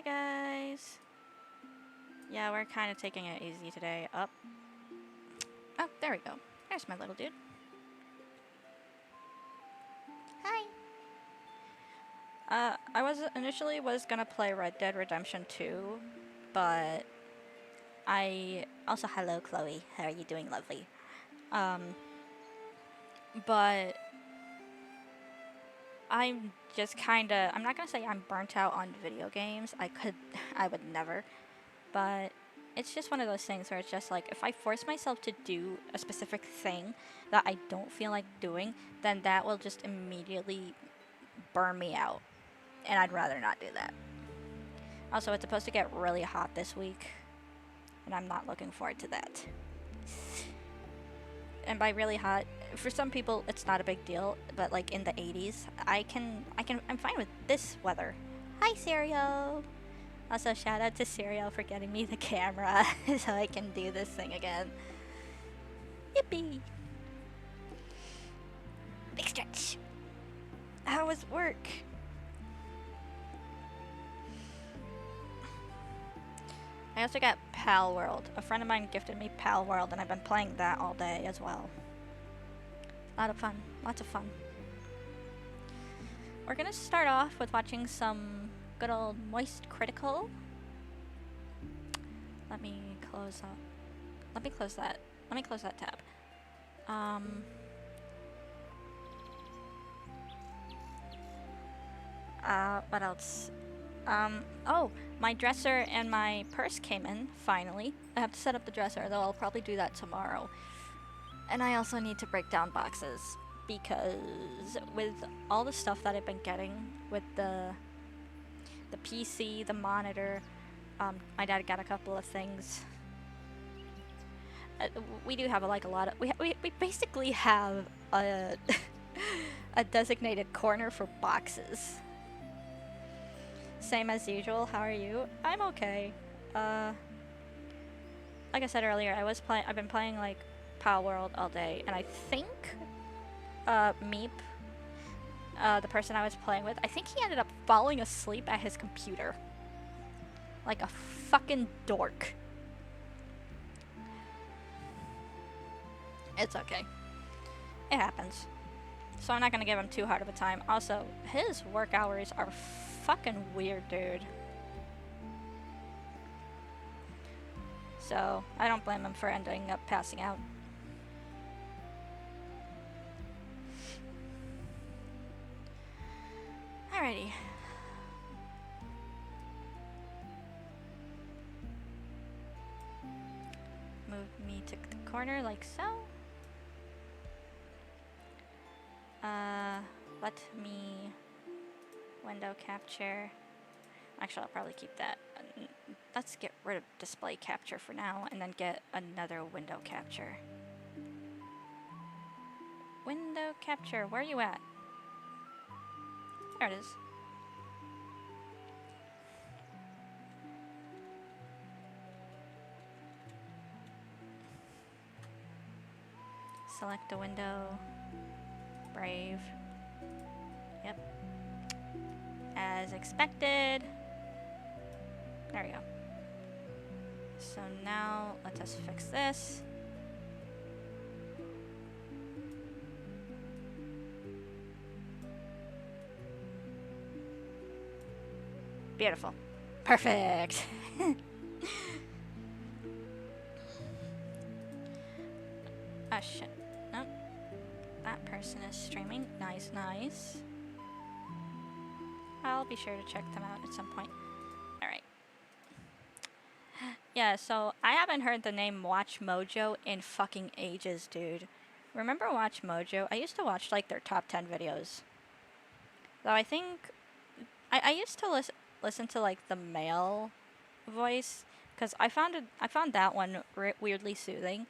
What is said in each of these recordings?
Hi guys! Yeah, we're kind of taking it easy today. Up. Oh, there we go. There's my little dude. Hi! I was initially gonna play Red Dead Redemption 2, but I... Also, hello Chloe. How are you doing, lovely? But I'm just kinda... I'm not gonna say I'm burnt out on video games. I would never. But it's just one of those things where it's just like, if I force myself to do a specific thing that I don't feel like doing, then that will just immediately burn me out. And I'd rather not do that. Also, it's supposed to get really hot this week, and I'm not looking forward to that. And by really hot, for some people it's not a big deal, but like in the 80s, I'm fine with this weather. Hi, Cereal! Also, shout out to Cereal for getting me the camera so I can do this thing again. Yippee! Big stretch! How was work? I also got Pal World. A friend of mine gifted me Pal World, and I've been playing that all day as well. A lot of fun. Lots of fun. We're gonna start off with watching some good old Moist Critical. Let me close up. Let me close that. Let me close that tab. What else? Oh, my dresser and my purse came in, finally. I have to set up the dresser, though I'll probably do that tomorrow. And I also need to break down boxes, because with all the stuff that I've been getting, with the PC, the monitor, my dad got a couple of things. We do have a lot of... We basically have a, a designated corner for boxes. Same as usual. How are you? I'm okay. Like I said earlier, I've been playing like Pal World all day, and I think Meep, the person I was playing with, I think he ended up falling asleep at his computer. Like a fucking dork. It's okay. It happens. So I'm not gonna give him too hard of a time. Also, his work hours are fucking weird, dude. So I don't blame him for ending up passing out. Alrighty. Move me to the corner like so. Let me window capture. Actually, I'll probably keep that. Let's get rid of display capture for now, and then get another window capture. Window capture, where are you at? There it is. Select a window. Brave. Yep. As expected. There we go. So now let us fix this. Beautiful. Perfect. Ah, shit. Nope. That person is streaming. Nice, nice. I'll be sure to check them out at some point. Alright. Yeah, so I haven't heard the name Watch Mojo in fucking ages, dude. Remember Watch Mojo? I used to watch like their top 10 videos. Though I think I used to listen to like the male voice, because I found that one weirdly soothing,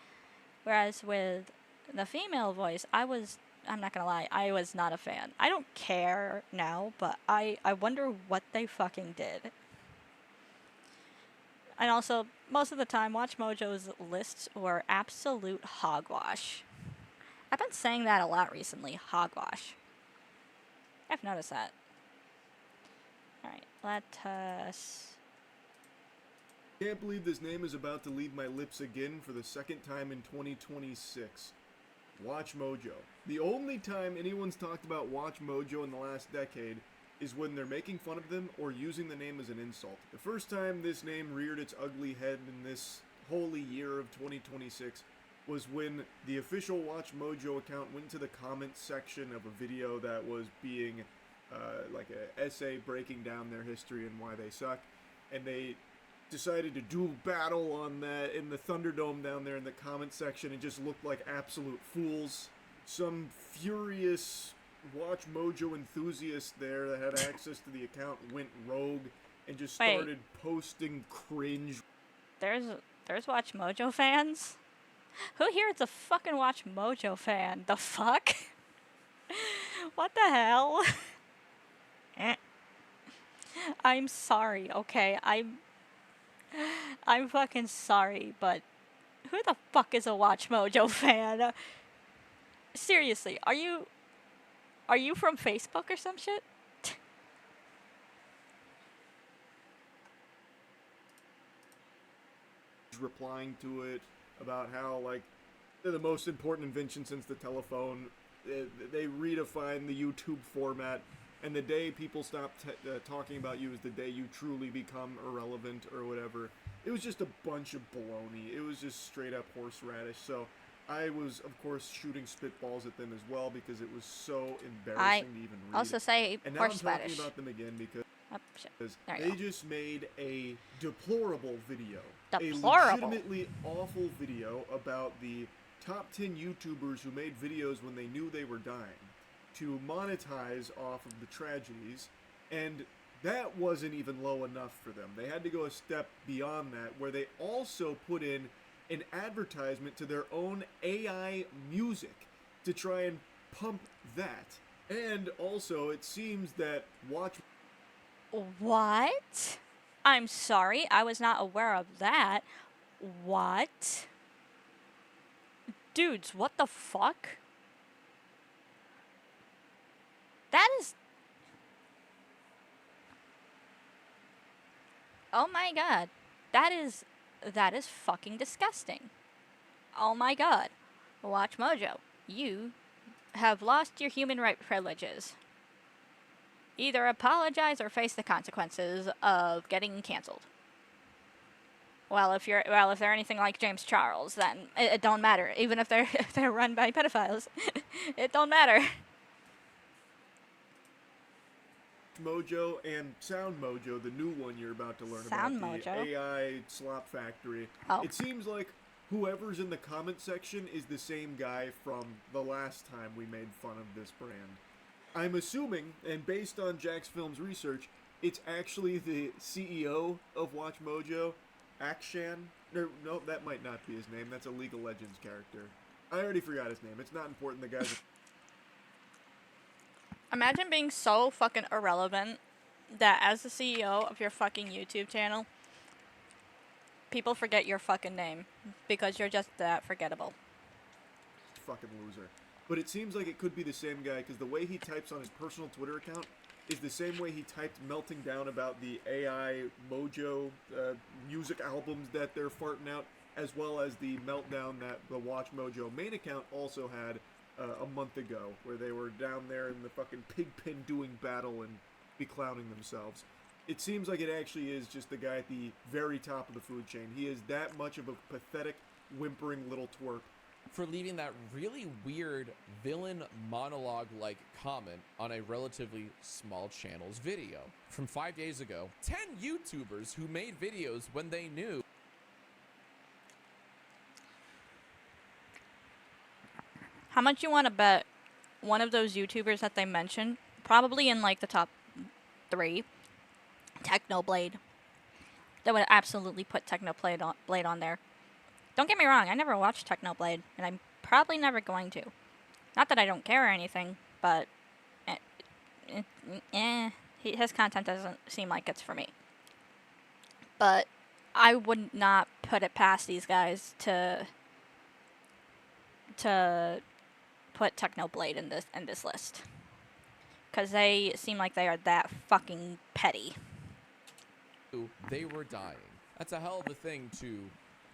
whereas with the female voice, I'm not gonna lie, I was not a fan. I don't care now, but I wonder what they fucking did. And also, most of the time, Watch Mojo's lists were absolute hogwash. I've been saying that a lot recently, hogwash. I've noticed that. Alright, let us Can't believe this name is about to leave my lips again for the second time in 2026. Watch Mojo. The only time anyone's talked about Watch Mojo in the last decade is when they're making fun of them or using the name as an insult. The first time this name reared its ugly head in this holy year of 2026 was when the official Watch Mojo account went to the comments section of a video that was being like an essay breaking down their history and why they suck, and they decided to dual battle on that in the Thunderdome down there in the comment section and just looked like absolute fools. Some furious Watch Mojo enthusiast there that had access to the account went rogue and just started posting cringe. There's Watch Mojo fans? Who here is a fucking Watch Mojo fan? The fuck? What the hell? I'm sorry, okay? I'm fucking sorry, but who the fuck is a Watch Mojo fan? Seriously, are you from Facebook or some shit? Replying to it about how, like, they're the most important invention since the telephone. They redefine the YouTube format, and the day people stop talking about you is the day you truly become irrelevant or whatever. It was just a bunch of baloney. It was just straight up horseradish. So I was, of course, shooting spitballs at them as well because it was so embarrassing to even read. Also say and now horseradish. I'm talking about them again because Oh, they just made a deplorable video. Deplorable. A legitimately awful video about the top 10 YouTubers who made videos when they knew they were dying to monetize off of the tragedies, and that wasn't even low enough for them. They had to go a step beyond that, where they also put in an advertisement to their own AI music to try and pump that. And also, it seems that What? I'm sorry, I was not aware of that. What? Dudes, what the fuck? That is... Oh my god. That is fucking disgusting. Oh my god. Watch Mojo. You have lost your human right privileges. Either apologize or face the consequences of getting canceled. Well, if they're anything like James Charles, then it don't matter. Even if they're run by pedophiles, it don't matter. Mojo and Sound Mojo, the new one you're about to learn Sound about, Mojo? the AI slop factory. Oh. It seems like whoever's in the comment section is the same guy from the last time we made fun of this brand. I'm assuming, and based on Jack's Films research, it's actually the CEO of Watch Mojo, Akshan. No, that might not be his name. That's a League of Legends character. I already forgot his name. It's not important. The guy's... Imagine being so fucking irrelevant that as the CEO of your fucking YouTube channel, people forget your fucking name because you're just that forgettable. Fucking loser. But it seems like it could be the same guy because the way he types on his personal Twitter account is the same way he typed melting down about the AI Mojo music albums that they're farting out, as well as the meltdown that the Watch Mojo main account also had a month ago, where they were down there in the fucking pig pen doing battle and be clowning themselves. It seems like it actually is just the guy at the very top of the food chain. He is that much of a pathetic, whimpering little twerp. For leaving that really weird villain monologue-like comment on a relatively small channel's video. From 5 days ago, 10 YouTubers who made videos when they knew. How much you want to bet one of those YouTubers that they mentioned, probably in like the top 3, Technoblade, that would absolutely put Technoblade on there. Don't get me wrong, I never watched Technoblade, and I'm probably never going to. Not that I don't care or anything, but his content doesn't seem like it's for me. But I would not put it past these guys to put Technoblade in this list, because they seem like they are that fucking petty. They were dying. That's a hell of a thing to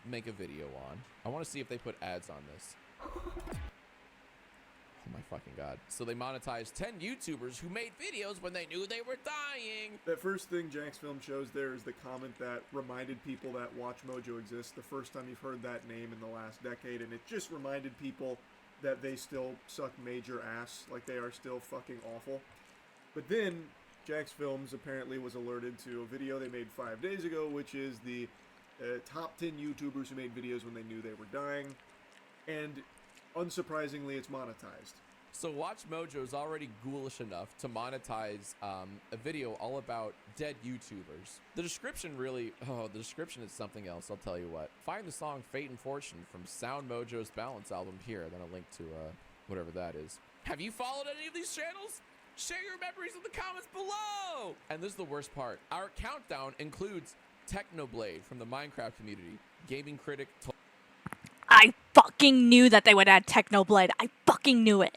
make a video on. I want to see if they put ads on this. Oh my fucking god. So they monetized 10 YouTubers who made videos when they knew they were dying. That first thing Jack's Film shows there is the comment that reminded people that Watch Mojo exists the first time you've heard that name in the last decade, and it just reminded people that they still suck major ass, like they are still fucking awful. But then, Jack's Films apparently was alerted to a video they made 5 days ago, which is the top 10 YouTubers who made videos when they knew they were dying, and unsurprisingly, it's monetized. So Watch Mojo is already ghoulish enough to monetize a video all about dead YouTubers. The description the description is something else, I'll tell you what. Find the song Fate and Fortune from Sound Mojo's Balance album here, then a link to whatever that is. Have you followed any of these channels? Share your memories in the comments below! And this is the worst part. Our countdown includes Technoblade from the Minecraft community. Gaming critic I fucking knew that they would add Technoblade. I fucking knew it.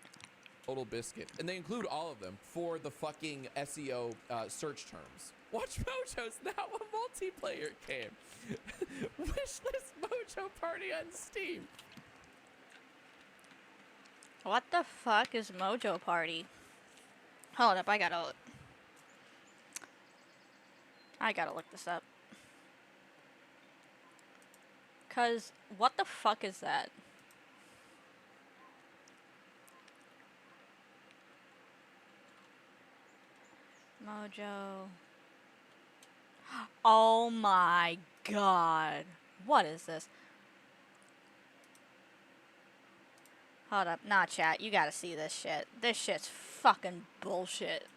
Total Biscuit. And they include all of them for the fucking SEO search terms. Watch Mojo's now a multiplayer game. Wishlist Mojo Party on Steam. What the fuck is Mojo Party? Hold up, I gotta look this up. Cause what the fuck is that? Mojo. Oh my god. What is this? Hold up. Nah, chat. You gotta see this shit. This shit's fucking bullshit.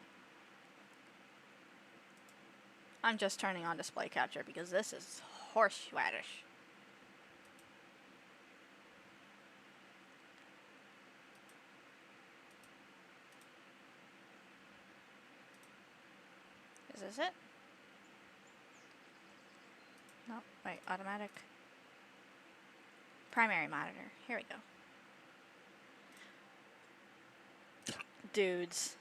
I'm just turning on display capture because this is horseradish. Is this it? No, wait, automatic. Primary monitor. Here we go. Dudes.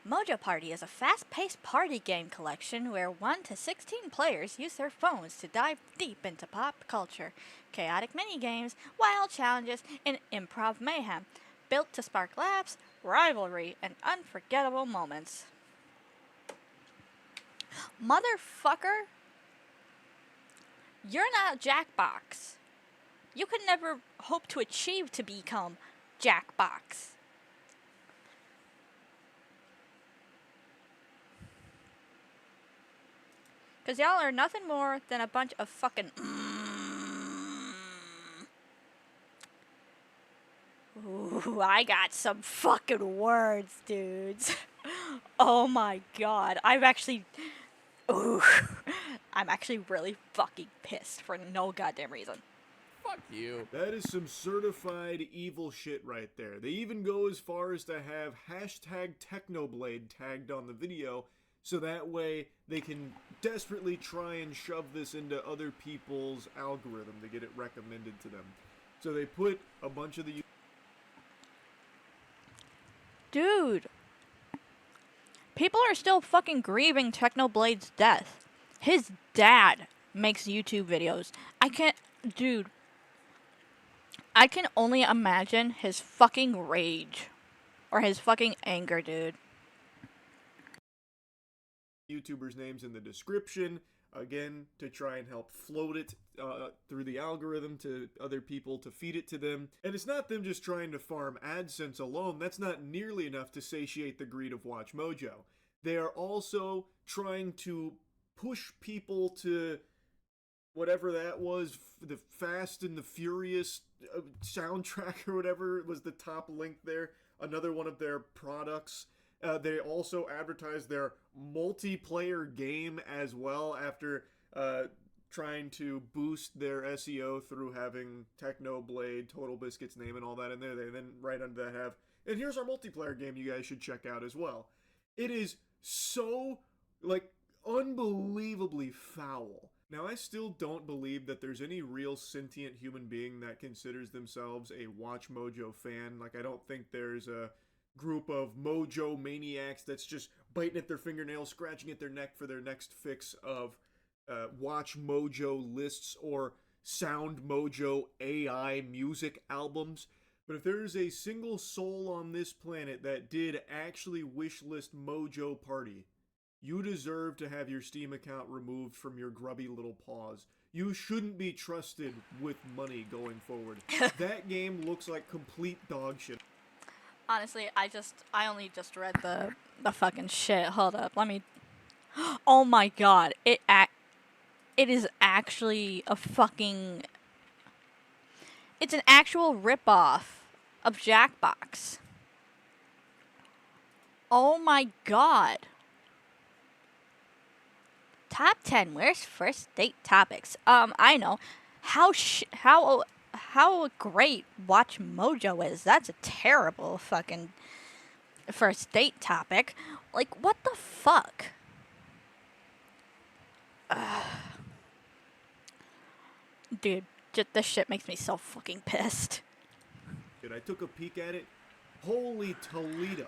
Mojo Party is a fast-paced party game collection where 1 to 16 players use their phones to dive deep into pop culture, chaotic mini-games, wild challenges, and improv mayhem, built to spark laughs, rivalry, and unforgettable moments. Motherfucker, you're not Jackbox. You could never hope to achieve to become Jackbox. Because y'all are nothing more than a bunch of fucking... Ooh, I got some fucking words, dudes. Oh my god. I'm actually really fucking pissed for no goddamn reason. Fuck you. That is some certified evil shit right there. They even go as far as to have hashtag Technoblade tagged on the video, so that way they can desperately try and shove this into other people's algorithm to get it recommended to them. So they put a bunch of the... Dude. People are still fucking grieving Technoblade's death. His dad makes YouTube videos. Dude. I can only imagine his fucking rage. Or his fucking anger, dude. YouTubers' names in the description, again, to try and help float it through the algorithm to other people to feed it to them. And it's not them just trying to farm AdSense alone. That's not nearly enough to satiate the greed of Watch Mojo. They are also trying to push people to whatever that was, the Fast and the Furious soundtrack or whatever was the top link there. Another one of their products. They also advertise their multiplayer game as well after trying to boost their SEO through having Technoblade, Total Biscuit's name, and all that in there. They then right under that have, and here's our multiplayer game you guys should check out as well. It is so, like, unbelievably foul. Now, I still don't believe that there's any real sentient human being that considers themselves a Watch Mojo fan. Like, I don't think there's a group of mojo maniacs that's just biting at their fingernails, scratching at their neck for their next fix of Watch Mojo lists or Sound Mojo AI music albums. But if there is a single soul on this planet that did actually wishlist Mojo Party, you deserve to have your Steam account removed from your grubby little paws. You shouldn't be trusted with money going forward. That game looks like complete dog shit. Honestly, I only just read the fucking shit. Hold up, let me. Oh my god, it is actually a fucking. It's an actual ripoff of Jackbox. Oh my god. Top 10 worst first date topics. I know. How great Watch Mojo is. That's a terrible fucking first date topic. Like, what the fuck? Dude, this shit makes me so fucking pissed. And I took a peek at it. Holy Toledo.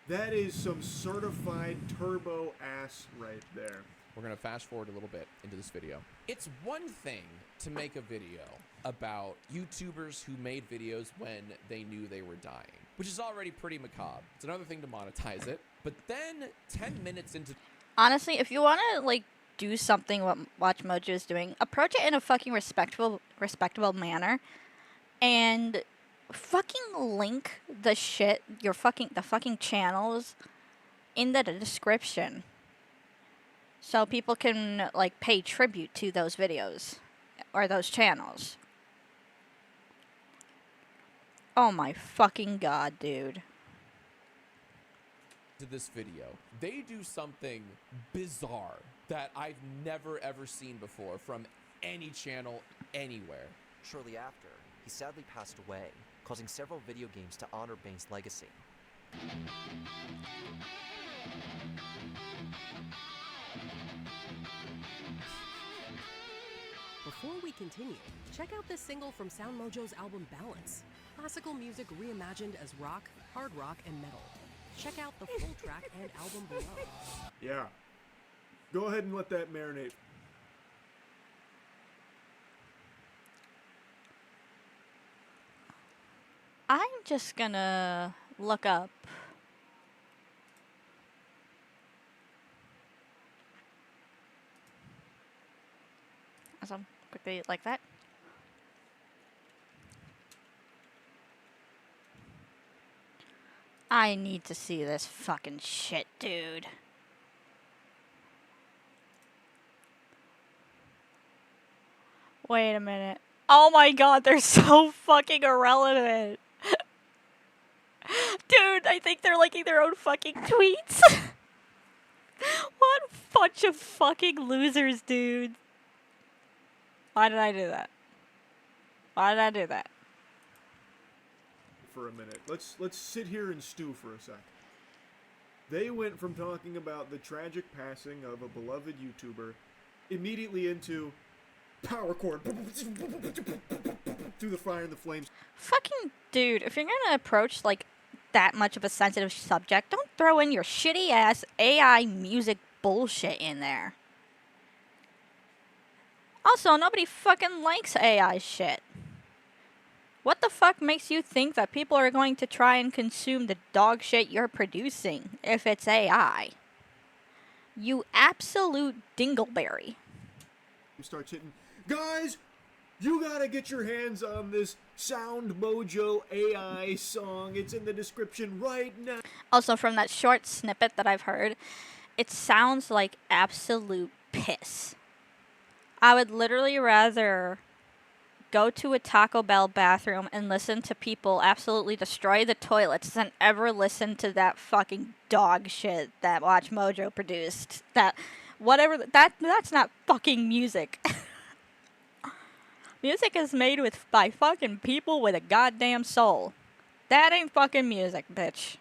That is some certified turbo ass right there. We're going to fast forward a little bit into this video. It's one thing to make a video about YouTubers who made videos when they knew they were dying, which is already pretty macabre. It's another thing to monetize it. But then 10 minutes into... Honestly, if you want to, like, do something what Watch Mojo is doing, approach it in a fucking respectable manner, and fucking link the shit, the fucking channels in the description, so people can, like, pay tribute to those videos or those channels. Oh my fucking god, dude. To this video, they do something bizarre that I've never ever seen before from any channel anywhere. Shortly after, he sadly passed away, causing several video games to honor Bane's legacy. Before we continue, check out this single from Sound Mojo's album Balance. Classical music reimagined as rock, hard rock, and metal. Check out the full track and album below. Yeah. Go ahead and let that marinate. I'm just gonna look up some quickly like that. I need to see this fucking shit, dude. Wait a minute. Oh my god, they're so fucking irrelevant. Dude, I think they're liking their own fucking tweets. What bunch of fucking losers, dude. Why did I do that? Why did I do that? For a minute. Let's sit here and stew for a sec. They went from talking about the tragic passing of a beloved YouTuber immediately into power chord through the fire and the flames. Fucking dude, if you're gonna approach like that much of a sensitive subject, don't throw in your shitty ass AI music bullshit in there. Also, nobody fucking likes AI shit. What the fuck makes you think that people are going to try and consume the dog shit you're producing if it's AI? You absolute dingleberry. Starts hitting, guys, you gotta get your hands on this Sound Mojo AI song. It's in the description right now. Also, from that short snippet that I've heard, it sounds like absolute piss. I would literally rather go to a Taco Bell bathroom and listen to people absolutely destroy the toilets than ever listen to that fucking dog shit that Watch Mojo produced. That's not fucking music. Music is made by fucking people with a goddamn soul. That ain't fucking music, bitch.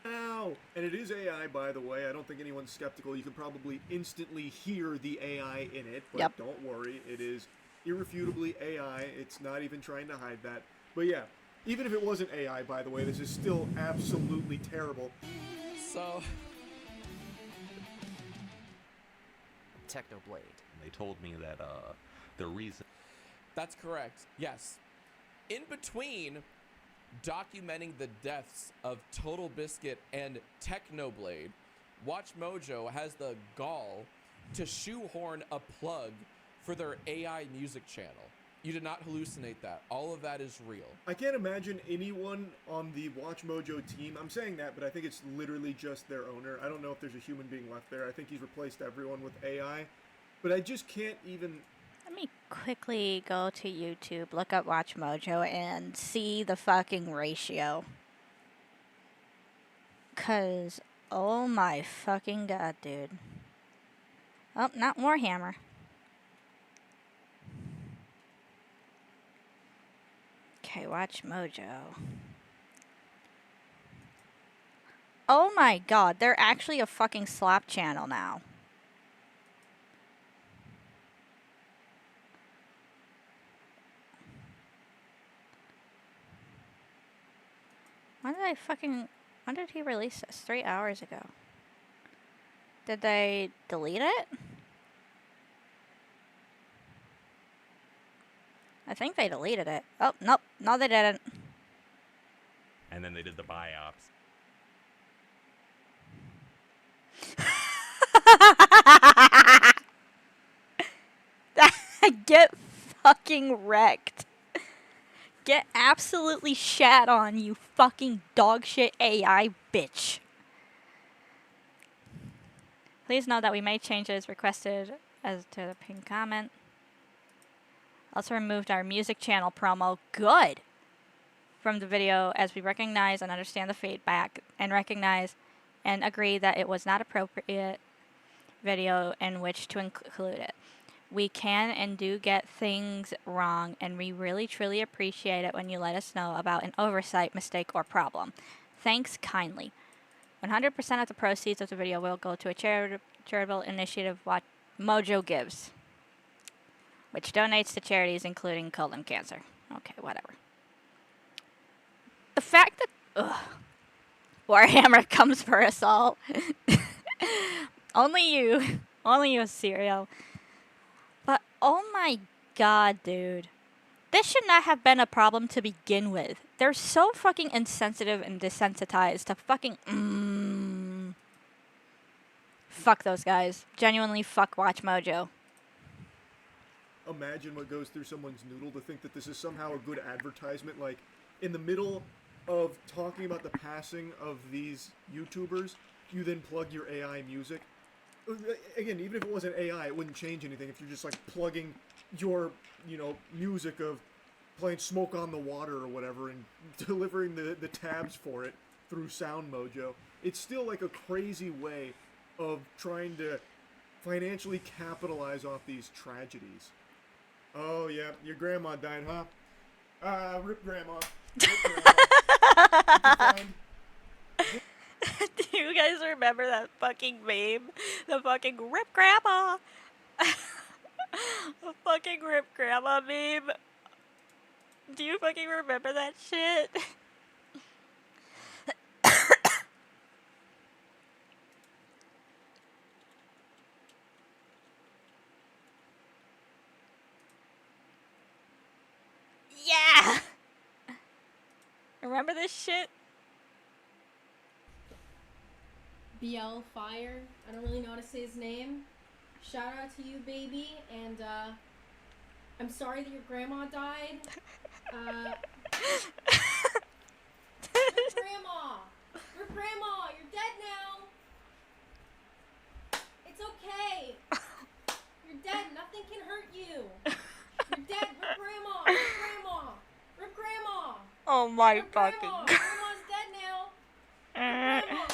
Ow! And it is AI, by the way. I don't think anyone's skeptical. You can probably instantly hear the AI in it, but Yep. don't worry. It is irrefutably AI. It's not even trying to hide that. But yeah, Even if it wasn't AI, by the way, this is still absolutely terrible. So, Technoblade. They told me that the reason that's correct. Yes. In between documenting the deaths of Total Biscuit and Technoblade, Watch Mojo has the gall to shoehorn a plug for their AI music channel. You did not hallucinate that. All of that is real. I can't imagine anyone on the Watch Mojo team. I'm saying that, but I think it's literally just their owner. I don't know if there's a human being left there. I think he's replaced everyone with AI. But I just can't even... Let me quickly go to YouTube, look up Watch Mojo, and see the fucking ratio. 'Cause, oh my fucking god, dude. Oh, not Warhammer. Okay, Watch Mojo. Oh my god, they're actually a fucking slop channel now. When did he release this? 3 hours ago. Did they delete it? I think they deleted it. Oh, nope. No, they didn't. and then they did the biops. Get fucking wrecked. Get absolutely shat on, you fucking dogshit AI bitch. Please note that we made changes requested as to the pinned comment. Also removed our music channel promo, good, from the video as we recognize and understand the feedback and recognize and agree that it was not appropriate video in which to include it. We can and do get things wrong, and we really truly appreciate it when you let us know about an oversight, mistake, or problem. Thanks kindly. 100% of the proceeds of the video will go to a charitable initiative Watch Mojo Gives, which donates to charities including colon cancer. Okay, whatever. The fact that Warhammer comes for us all. Only you, Serial. But oh my god, dude. This should not have been a problem to begin with. They're so fucking insensitive and desensitized to fucking fuck those guys. Genuinely fuck Watch Mojo. Imagine what goes through someone's noodle to think that this is somehow a good advertisement. Like, in the middle of talking about the passing of these YouTubers, you then plug your AI music. Again, even if it wasn't AI, it wouldn't change anything if you're just, like, plugging your, music of playing Smoke on the Water or whatever and delivering the tabs for it through Sound Mojo. It's still, like, a crazy way of trying to financially capitalize off these tragedies. Oh, yeah, your grandma died, huh? Rip grandma. Rip grandma. Do you guys remember that fucking meme? The fucking Rip Grandma. The fucking Rip Grandma meme. Do you fucking remember that shit? Yeah! Remember this shit? BL Fire. I don't really know how to say his name. Shout out to you, baby, and I'm sorry that your grandma died. Your grandma, you're dead now. It's okay. You're dead. Nothing can hurt you. You're dead. Rip grandma. Rip grandma. Rip grandma. Oh my Rip fucking grandma. god. Grandma's dead now. Rip grandma.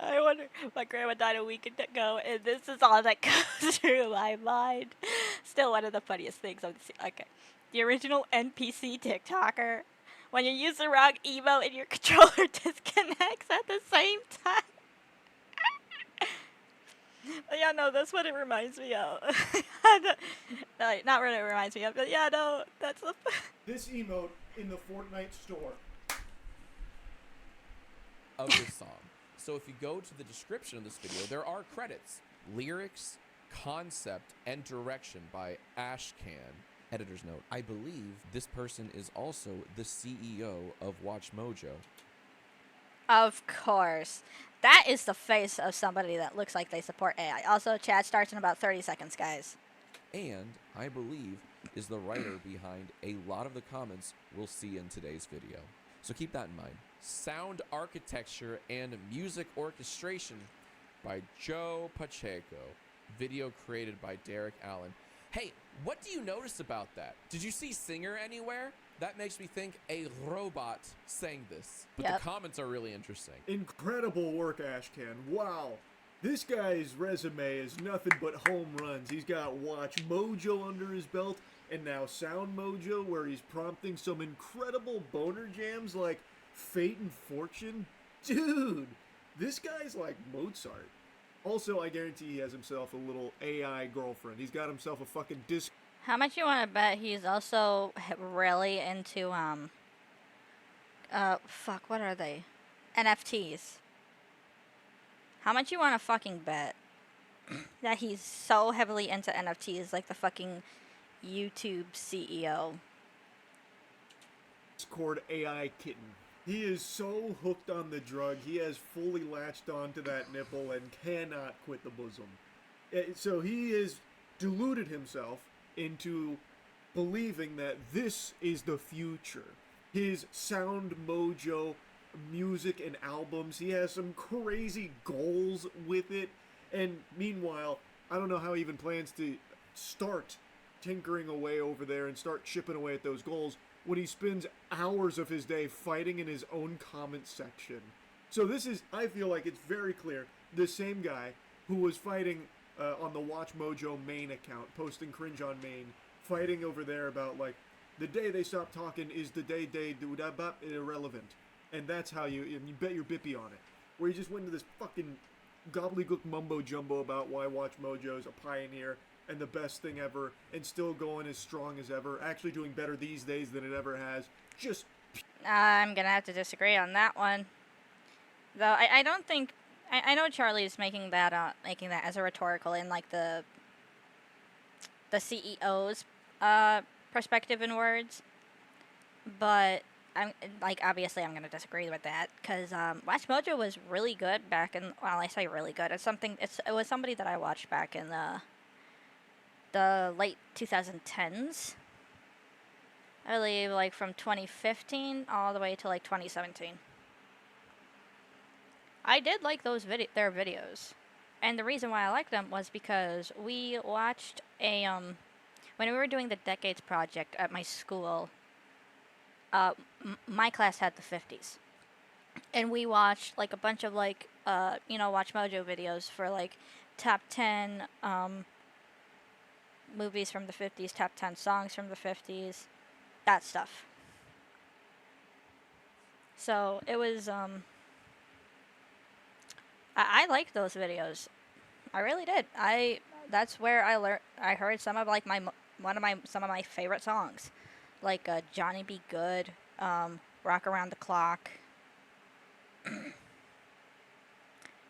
I wonder, my grandma died a week ago, and this is all that goes through my mind. Still one of the funniest things I've seen. Okay. The original NPC TikToker. When you use the wrong emote and your controller disconnects at the same time. Yeah, no, that's what it reminds me of. No, not what it reminds me of, but yeah, no, that's the. This emote in the Fortnite store. Of this song. So if you go to the description of this video, there are credits, lyrics, concept, and direction by Ashcan. Editor's note, I believe this person is also the CEO of Watch Mojo. Of course. That is the face of somebody that looks like they support AI. Also, chat starts in about 30 seconds, guys. And I believe is the writer behind a lot of the comments we'll see in today's video. So keep that in mind. Sound architecture and music orchestration by Joe Pacheco. Video created by Derek Allen. Hey, what do you notice about that? Did you see Singer anywhere? That makes me think a robot sang this. But Yep. the comments are really interesting. Incredible work, Ashcan. Wow. This guy's resume is nothing but home runs. He's got Watch Mojo under his belt, and now Sound Mojo, where he's prompting some incredible boner jams like Fate and Fortune. Dude, this guy's like Mozart. Also, I guarantee he has himself a little AI girlfriend. He's got himself a fucking disc. How much you want to bet he's also really into, fuck, what are they? NFTs. How much you want to fucking bet that he's so heavily into NFTs, like the fucking YouTube CEO? Discord AI kitten. He is so hooked on the drug, he has fully latched onto that nipple and cannot quit the bosom. So he has deluded himself into believing that this is the future. His Sound Mojo music and albums, he has some crazy goals with it. And meanwhile, I don't know how he even plans to start tinkering away over there and start chipping away at those goals when he spends hours of his day fighting in his own comment section. So this is, I feel like it's very clear, the same guy who was fighting on the Watch Mojo main account, posting cringe on main, fighting over there about like, the day they stop talking is the day they do that, but irrelevant. And that's how you bet your bippy on it. Where you just went into this fucking gobbledygook mumbo jumbo about why Watch Mojo's a pioneer and the best thing ever, and still going as strong as ever, actually doing better these days than it ever has. Just I'm gonna have to disagree on that one. Though I don't think I know Charlie's making that as a rhetorical in like the CEO's perspective and words, but I'm like obviously I'm gonna disagree with that because Watch Mojo was really good back in, well, I say really good. It was somebody that I watched back in the late 2010s. I believe like from 2015 all the way to like 2017. I did like their videos. And the reason why I liked them was because we watched when we were doing the Decades project at my school, my class had the 50s. And we watched like a bunch of like Watch Mojo videos for like top 10 movies from the 50s, top 10 songs from the 50s, that stuff. So it was I liked those videos. I really did. That's where I heard some of like some of my favorite songs, like Johnny Be Good, Rock Around the Clock,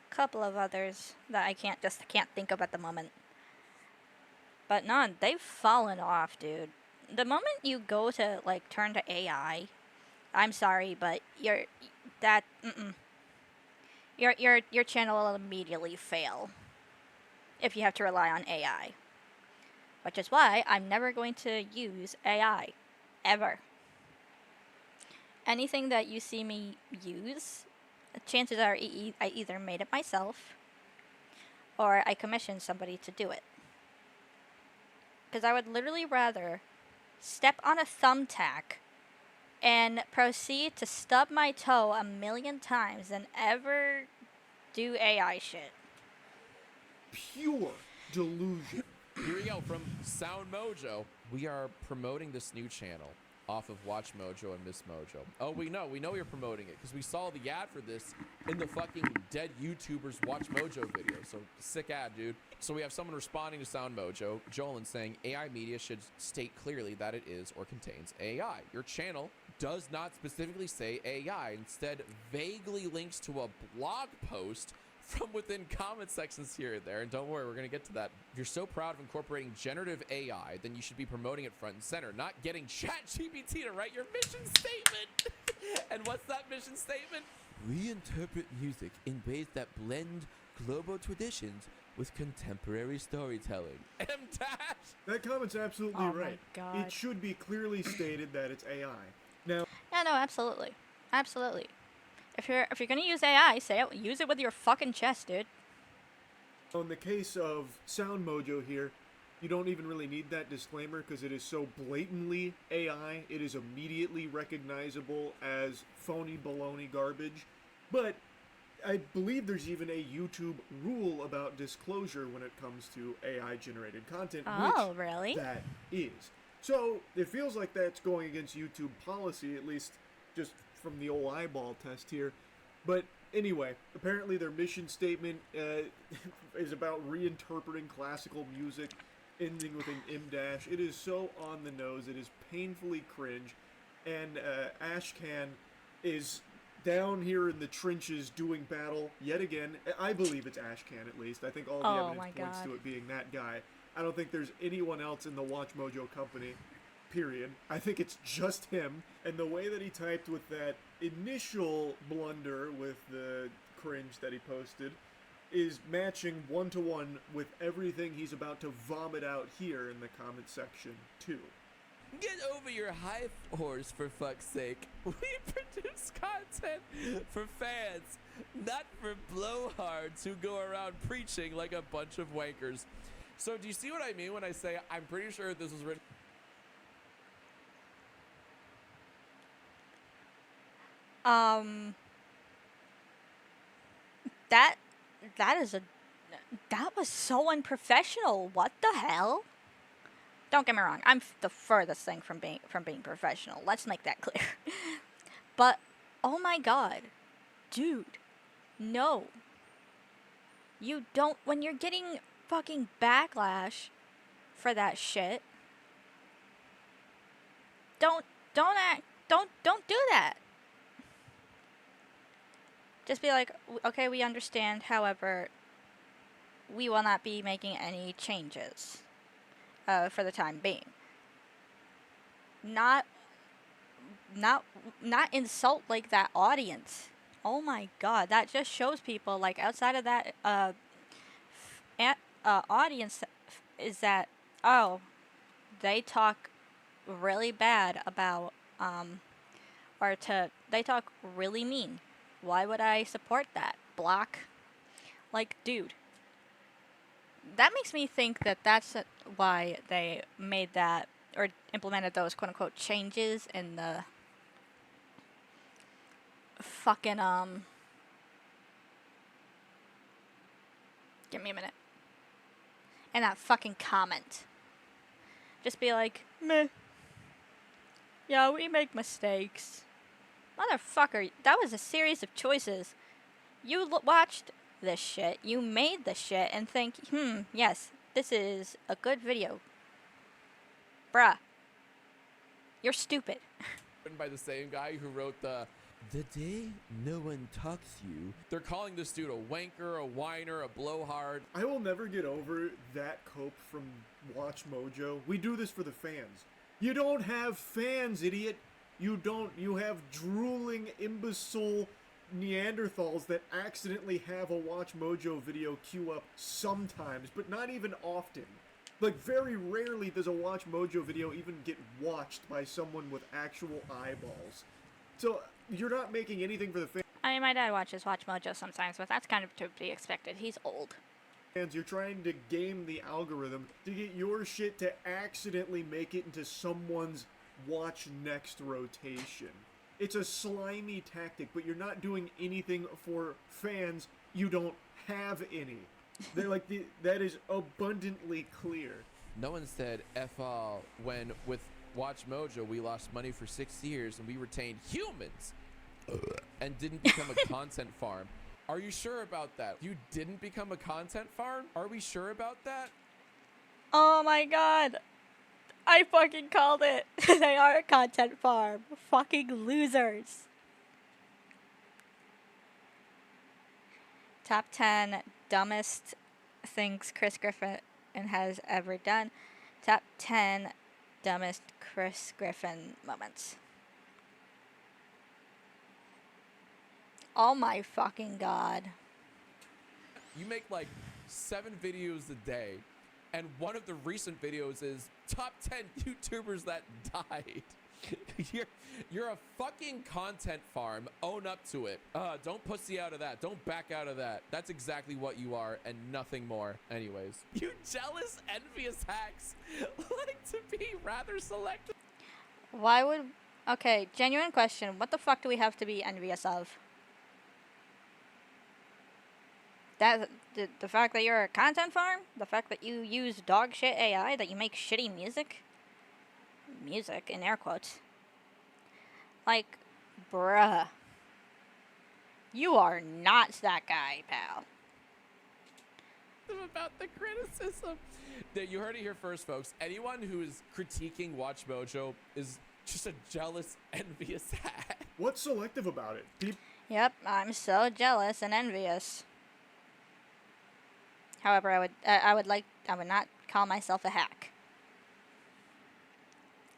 couple of others that I can't think of at the moment. But none, they've fallen off, dude. The moment you go to like turn to AI, I'm sorry, but your channel will immediately fail if you have to rely on AI. Which is why I'm never going to use AI ever. Anything that you see me use, chances are I either made it myself or I commissioned somebody to do it. Because I would literally rather step on a thumbtack and proceed to stub my toe 1,000,000 times than ever do AI shit. pure delusion. Here we go from Sound Mojo. We are promoting this new channel off of Watch Mojo and Miss Mojo. Oh, we know you're promoting it because we saw the ad for this in the fucking dead YouTubers Watch Mojo video. So sick ad, dude. So we have someone responding to Sound Mojo, Jolan, saying AI media should state clearly that it is or contains AI. Your channel does not specifically say AI, instead vaguely links to a blog post from within comment sections here and there. And don't worry, we're going to get to that. If you're so proud of incorporating generative AI, then you should be promoting it front and center, not getting ChatGPT to write your mission statement. And what's that mission statement? We interpret music in ways that blend global traditions with contemporary storytelling. M-Dash! That comment's absolutely Oh my right. God. It should be clearly stated that it's AI. Now, Yeah, no, absolutely. Absolutely. If you're gonna use AI, use it with your fucking chest, dude. in the case of Sound Mojo here, you don't even really need that disclaimer because it is so blatantly AI. It is immediately recognizable as phony baloney garbage. But I believe there's even a YouTube rule about disclosure when it comes to AI-generated content, Oh, which really? that is. So it feels like that's going against YouTube policy, at least just from the old eyeball test here. But anyway, apparently their mission statement is about reinterpreting classical music, ending with an M-dash. It is so on the nose. It is painfully cringe. And Ashcan is down here in the trenches doing battle yet again. I believe it's Ashcan, at least. I think all the Oh evidence my points God. to it being that guy. I don't think there's anyone else in the Watch Mojo company, period. I think it's just him. And the way that he typed with that initial blunder with the cringe that he posted is matching one-to-one with everything he's about to vomit out here in the comment section, too. Get over your high horse, for fuck's sake. We produce content for fans, not for blowhards who go around preaching like a bunch of wankers. So do you see what I mean when I say I'm pretty sure this was written? That was so unprofessional. What the hell? Don't get me wrong. I'm the furthest thing from being professional. Let's make that clear. But oh my God, dude, no. You don't. When you're getting fucking backlash for that shit, don't do that. Just be like, okay, we understand. However, we will not be making any changes for the time being. Not insult like that audience. Oh my God, that just shows people like outside of that audience is that they talk really bad about they talk really mean. Why would I support that? Block. Like, dude. That makes me think that that's why they made that or implemented those quote unquote changes in the fucking give me a minute. And that fucking comment. Just be like, meh. Yeah, we make mistakes. Motherfucker, that was a series of choices. You watched this shit, you made the shit, and think, yes, this is a good video. Bruh. You're stupid. Written by the same guy who wrote the day no one talks you. They're calling this dude a wanker, a whiner, a blowhard. I will never get over that cope from Watch Mojo. We do this for the fans. You don't have fans, idiot. You have drooling, imbecile Neanderthals that accidentally have a Watch Mojo video queue up sometimes, but not even often. Like, very rarely does a Watch Mojo video even get watched by someone with actual eyeballs. So, you're not making anything for the fans. I mean, my dad watches Watch Mojo sometimes, but that's kind of to be expected. He's old. You're trying to game the algorithm to get your shit to accidentally make it into someone's watch next rotation. It's a slimy tactic, but you're not doing anything for fans. You don't have any. They're like that is abundantly clear. No one said F all when with Watch Mojo, we lost money for 6 years and we retained humans and didn't become a content farm. Are you sure about that? You didn't become a content farm? Are we sure about that? Oh my god. I fucking called it. They are a content farm. Fucking losers. Top 10 dumbest things Chris Griffin has ever done. Top 10 dumbest Chris Griffin moments. Oh my fucking god. You make like 7 videos a day, and one of the recent videos is top 10 YouTubers that died. You're a fucking content farm. Own up to it. Don't pussy out of that. Don't back out of that. That's exactly what you are and nothing more. Anyways. You jealous, envious hacks like to be rather selective. Why would... Okay, genuine question. What the fuck do we have to be envious of? That the fact that you're a content farm? The fact that you use dog shit AI? That you make shitty music? Music, in air quotes. Like, bruh. You are not that guy, pal. About the criticism. You heard it here first, folks. Anyone who is critiquing Watch Mojo is just a jealous, envious hack. What's selective about it? Yep, I'm so jealous and envious. However, I would not call myself a hack.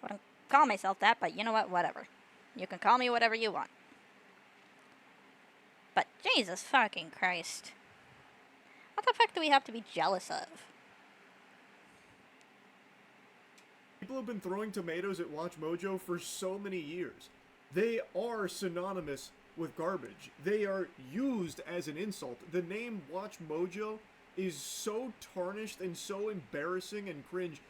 I wouldn't call myself that, but you know what? Whatever. You can call me whatever you want. But Jesus fucking Christ. What the fuck do we have to be jealous of? People have been throwing tomatoes at Watch Mojo for so many years. They are synonymous with garbage. They are used as an insult. The name Watch Mojo is so tarnished and so embarrassing and cringe.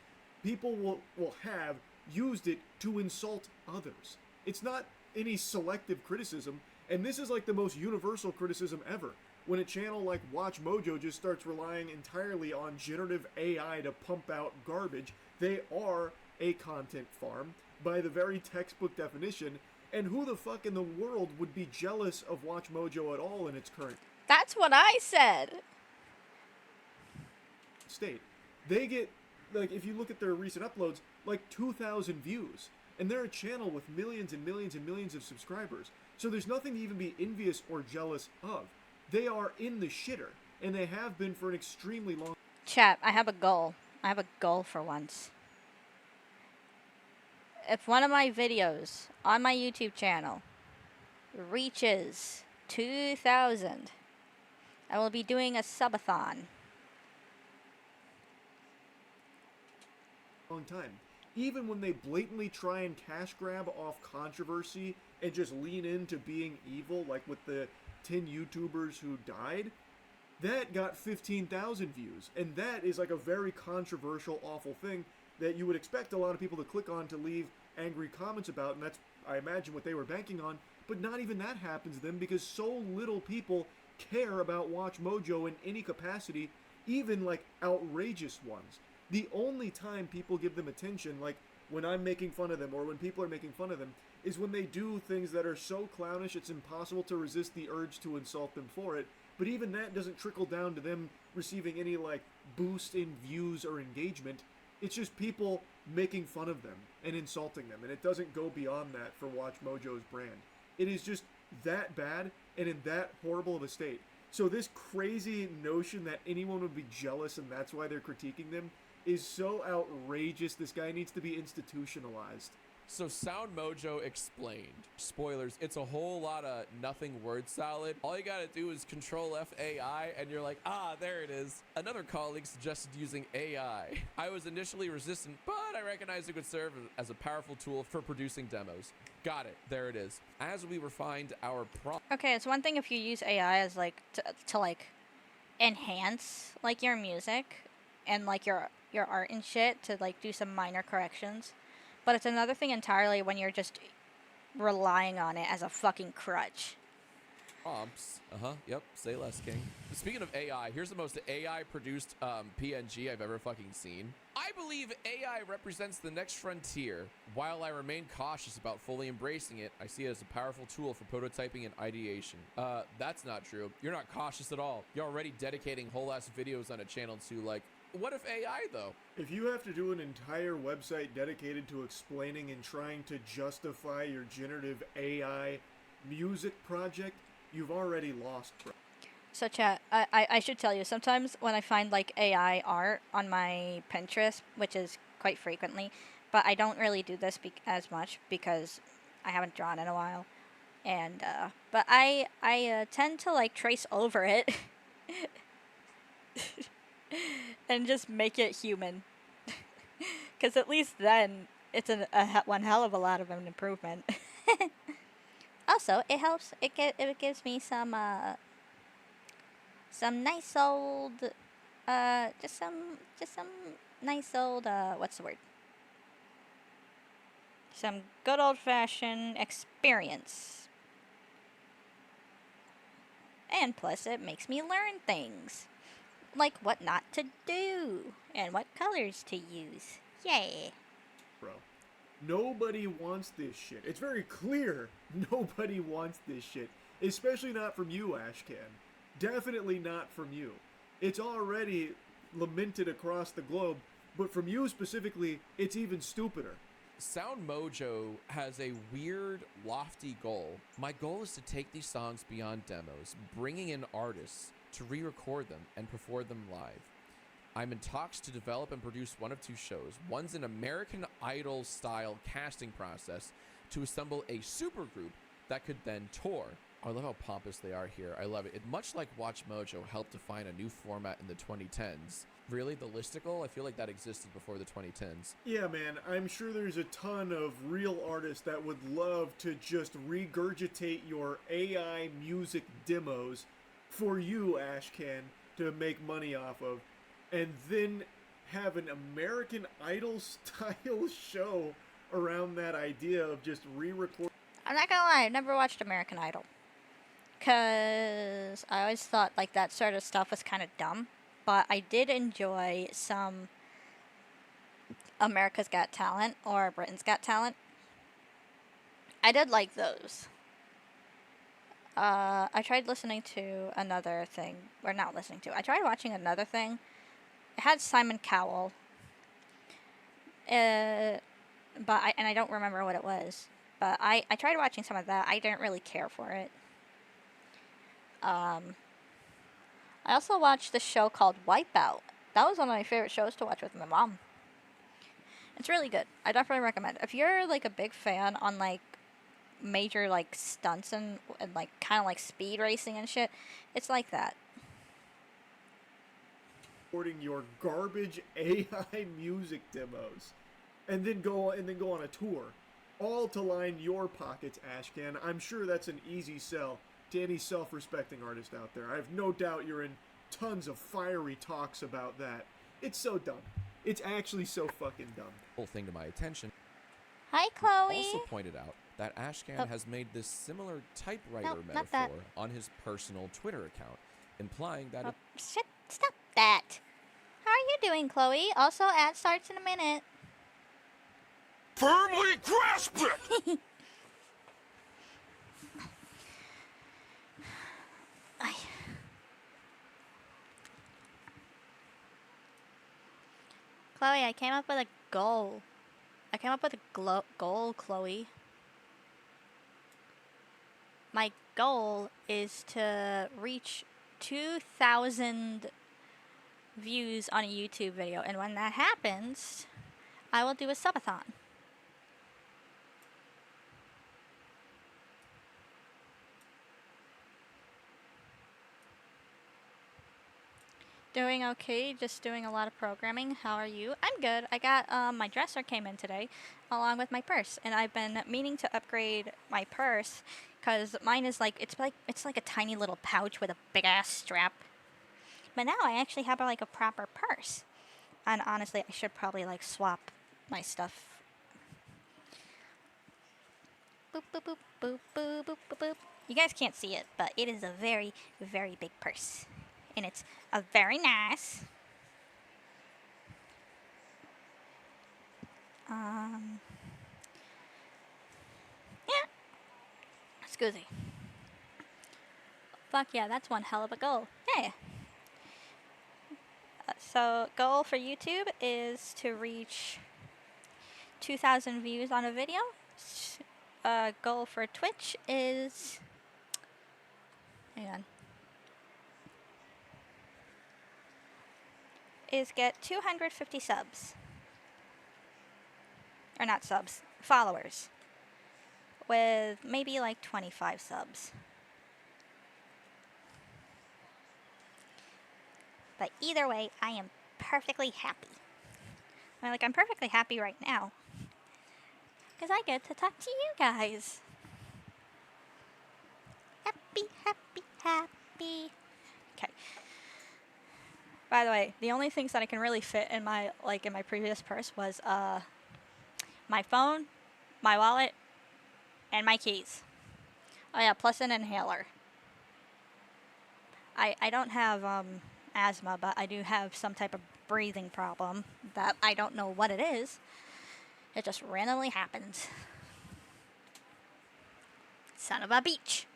People will have used it to insult others. It's not any selective criticism, and this is like the most universal criticism ever. When a channel like Watch Mojo just starts relying entirely on generative AI to pump out garbage, they are a content farm by the very textbook definition, and who the fuck in the world would be jealous of Watch Mojo at all in its current That's what I said. state? They get, like, if you look at their recent uploads, like 2,000 views, and they're a channel with millions and millions and millions of subscribers, so there's nothing to even be envious or jealous of. They are in the shitter, and they have been for an extremely long... Chat, I have a goal. I have a goal for once. If one of my videos on my YouTube channel reaches 2,000, I will be doing a subathon. long time. Even when they blatantly try and cash grab off controversy and just lean into being evil, like with the 10 YouTubers who died, that got 15,000 views. And that is like a very controversial, awful thing that you would expect a lot of people to click on to leave angry comments about, and that's, I imagine, what they were banking on. But not even that happens to them because so little people care about Watch Mojo in any capacity, even like outrageous ones. The only time people give them attention, like when I'm making fun of them or when people are making fun of them, is when they do things that are so clownish it's impossible to resist the urge to insult them for it. But even that doesn't trickle down to them receiving any like boost in views or engagement. It's just people making fun of them and insulting them, and it doesn't go beyond that for Watch Mojo's brand. It is just that bad and in that horrible of a state. So this crazy notion that anyone would be jealous and that's why they're critiquing them is so outrageous. This guy needs to be institutionalized. So Sound Mojo explained. Spoilers, it's a whole lot of nothing word salad. All you gotta do is Control F AI and you're like, ah, there it is. Another colleague suggested using AI. I was initially resistant, but I recognized it could serve as a powerful tool for producing demos. Got it, there it is. As we refined our Okay, it's one thing if you use AI as like to like enhance like your music and like your art and shit to like do some minor corrections. But it's another thing entirely when you're just relying on it as a fucking crutch. prompts. Yep. Say less, King. Speaking of AI, here's the most AI produced PNG I've ever fucking seen. I believe AI represents the next frontier. While I remain cautious about fully embracing it, I see it as a powerful tool for prototyping and ideation. That's not true. You're not cautious at all. You're already dedicating whole ass videos on a channel to, like, what if AI though? If you have to do an entire website dedicated to explaining and trying to justify your generative AI music project, you've already lost, bro. So chat, I should tell you, sometimes when I find like AI art on my Pinterest, which is quite frequently, but I don't really do this as much because I haven't drawn in a while. And, but I tend to like trace over it and just make it human. Because at least then it's one hell of a lot of an improvement. Also, it helps, it gives me some nice old, just some nice old, what's the word? Some good old-fashioned experience. And plus, it makes me learn things. Like what not to do, and what colors to use. Yay. Bro. Nobody wants this shit. It's very clear nobody wants this shit. Especially not from you, Ashcan. Definitely not from you. It's already lamented across the globe, but from you specifically, it's even stupider. Sound Mojo has a weird, lofty goal. My goal is to take these songs beyond demos, bringing in artists to re-record them and perform them live. I'm in talks to develop and produce one of two shows. One's an American Idol style casting process to assemble a supergroup that could then tour. I love how pompous they are here. I love it. Much like Watch Mojo helped define a new format in the 2010s. Really, the listicle? I feel like that existed before the 2010s. Yeah, man, I'm sure there's a ton of real artists that would love to just regurgitate your AI music demos for you, Ashcan, to make money off of, and then have an American Idol style show around that idea of just re-record. I'm not gonna lie, I've never watched American Idol. Because I always thought like that sort of stuff was kind of dumb. But I did enjoy some America's Got Talent or Britain's Got Talent. I did like those. I tried listening to another thing, or not listening to. I tried watching another thing. It had Simon Cowell. But I don't remember what it was. But I tried watching some of that. I didn't really care for it. I also watched this show called Wipeout. That was one of my favorite shows to watch with my mom. It's really good. I definitely recommend it. If you're like a big fan on like major like stunts and like kind of like speed racing and shit, it's like that. Recording your garbage AI music demos, and then go on a tour, all to line your pockets, Ashcan. I'm sure that's an easy sell to any self-respecting artist out there. I have no doubt you're in tons of fiery talks about that. It's so dumb. It's actually so fucking dumb. Whole thing to my attention. Hi, Chloe. Also pointed out that Ashcan has made this similar typewriter No, not that. metaphor on his personal Twitter account, implying that it Shit, stop that. How are you doing, Chloe? Also, ad starts in a minute. Firmly grasp it! Chloe, I came up with a goal. I came up with a goal, Chloe. My goal is to reach 2,000 views on a YouTube video, and when that happens, I will do a subathon. Doing okay, just doing a lot of programming. How are you? I'm good. I got, my dresser came in today, along with my purse, and I've been meaning to upgrade my purse, because mine is like, it's like a tiny little pouch with a big-ass strap. But now I actually have, like, a proper purse. And honestly, I should probably, like, swap my stuff. Boop, boop, boop, boop, boop, boop, boop, boop. You guys can't see it, but it is a very, very big purse. And it's a very nice. Yeah. Excuse me. Fuck yeah, that's one hell of a goal. Yeah. So, goal for YouTube is to reach 2,000 views on a video. Goal for Twitch is... Hang on. Is get 250 subs. Or not subs, followers. With maybe like 25 subs. But either way, I am perfectly happy. I'm perfectly happy right now. Because I get to talk to you guys. Happy, happy, happy. Okay. By the way, the only things that I can really fit in my previous purse was my phone, my wallet, and my keys. Oh yeah, plus an inhaler. I don't have asthma, but I do have some type of breathing problem that I don't know what it is. It just randomly happens. Son of a beach.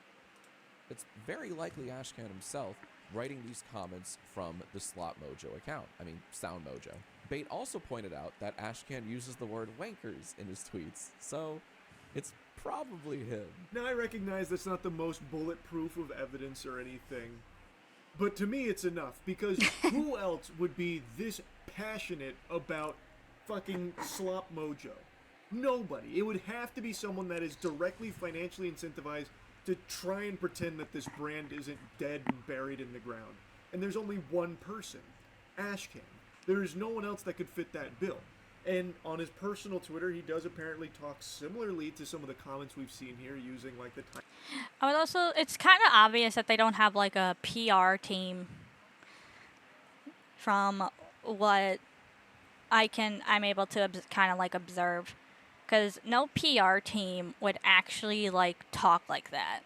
It's very likely Ashcan himself writing these comments from the Slot Mojo account. I mean, Sound Mojo. Bait also pointed out that Ashcan uses the word wankers in his tweets, so it's probably him. Now, I recognize that's not the most bulletproof of evidence or anything, but to me it's enough, because who else would be this passionate about fucking Slop Mojo? Nobody. It would have to be someone that is directly financially incentivized to try and pretend that this brand isn't dead and buried in the ground. And there's only one person, Ashcan. There is no one else that could fit that bill. And on his personal Twitter, he does apparently talk similarly to some of the comments we've seen here, using like the time. I would also, it's kind of obvious that they don't have like a PR team from what I'm able to kind of like observe. Because no PR team would actually like talk like that.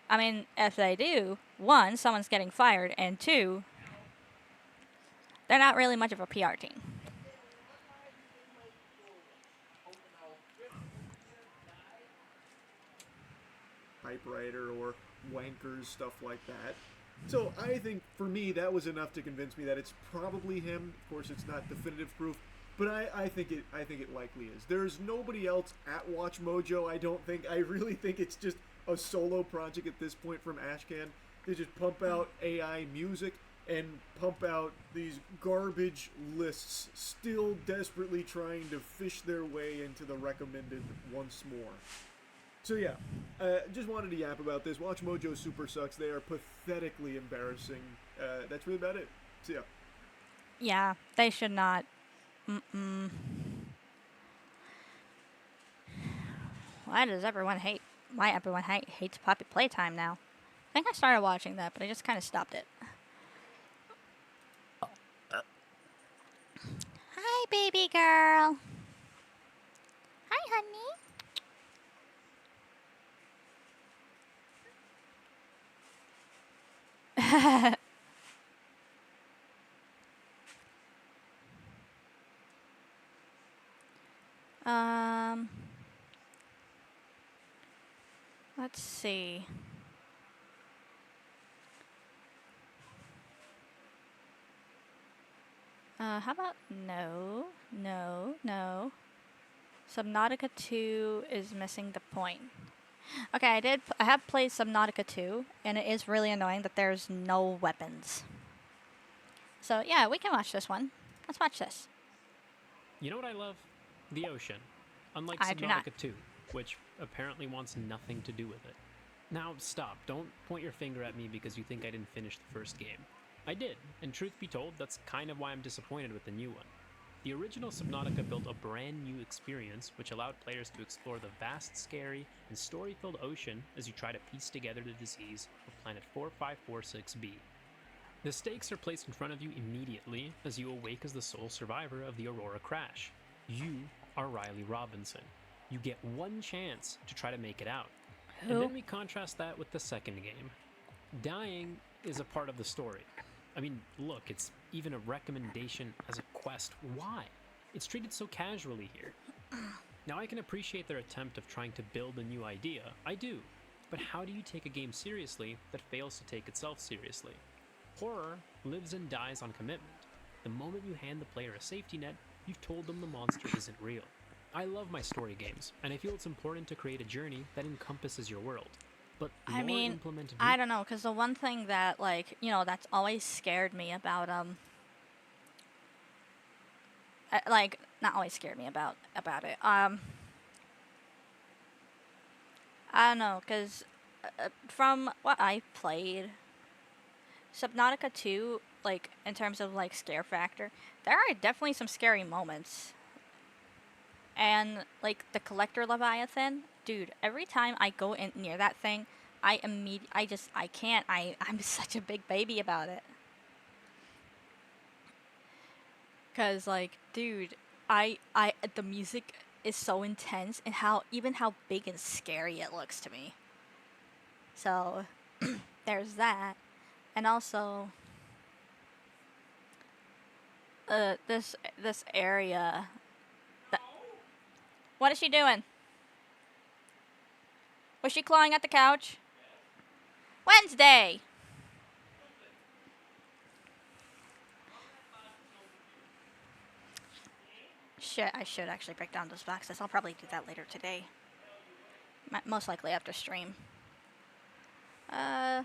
I mean, if they do, one, someone's getting fired, and two, they're not really much of a PR team. Typewriter or wankers, stuff like that. So I think for me that was enough to convince me that it's probably him. Of course, it's not definitive proof, but I think it likely is. There's nobody else at Watch Mojo. I don't think. I really think it's just a solo project at this point from Ashcan. They just pump out AI music and pump out these garbage lists, still desperately trying to fish their way into the recommended once more. So yeah, just wanted to yap about this. Watch Mojo super sucks. They are pathetically embarrassing. That's really about it. So yeah. Yeah, they should not. Why does everyone hate? Why everyone hates Poppy Playtime now? I think I started watching that, but I just kind of stopped it. Hi, baby girl. Hi, honey. Let's see. How about no. Subnautica 2 is missing the point. Okay, I have played Subnautica 2, and it is really annoying that there's no weapons. So yeah, we can watch this one. Let's watch this. You know what I love? The ocean. Unlike I do not. Subnautica 2, which apparently wants nothing to do with it. Now, stop. Don't point your finger at me because you think I didn't finish the first game. I did, and truth be told, that's kind of why I'm disappointed with the new one. The original Subnautica built a brand new experience which allowed players to explore the vast, scary, and story-filled ocean as you try to piece together the disease of Planet 4546b. The stakes are placed in front of you immediately as you awake as the sole survivor of the Aurora crash. You are Riley Robinson. You get one chance to try to make it out. Who? And then we contrast that with the second game. Dying is a part of the story. I mean, look, it's even a recommendation as a quest. Why? It's treated so casually here. Now, I can appreciate their attempt of trying to build a new idea. I do. But how do you take a game seriously that fails to take itself seriously? Horror lives and dies on commitment. The moment you hand the player a safety net, you've told them the monster isn't real. I love my story games, and I feel it's important to create a journey that encompasses your world. But I lore mean, implemented I don't know, because the one thing that, like, you know, that's always scared me about, like, not always scared me about it, I don't know, because from what I played, Subnautica 2, like, in terms of, like, scare factor, there are definitely some scary moments. And, like, the Collector Leviathan, dude, every time I go in near that thing, I can't, I'm such a big baby about it. Cause, like, dude, the music is so intense, and how big and scary it looks to me. So, there's that. And also, this area. What is she doing? Was she clawing at the couch? Wednesday! Shit, I should actually break down those boxes. I'll probably do that later today. Most likely after stream. I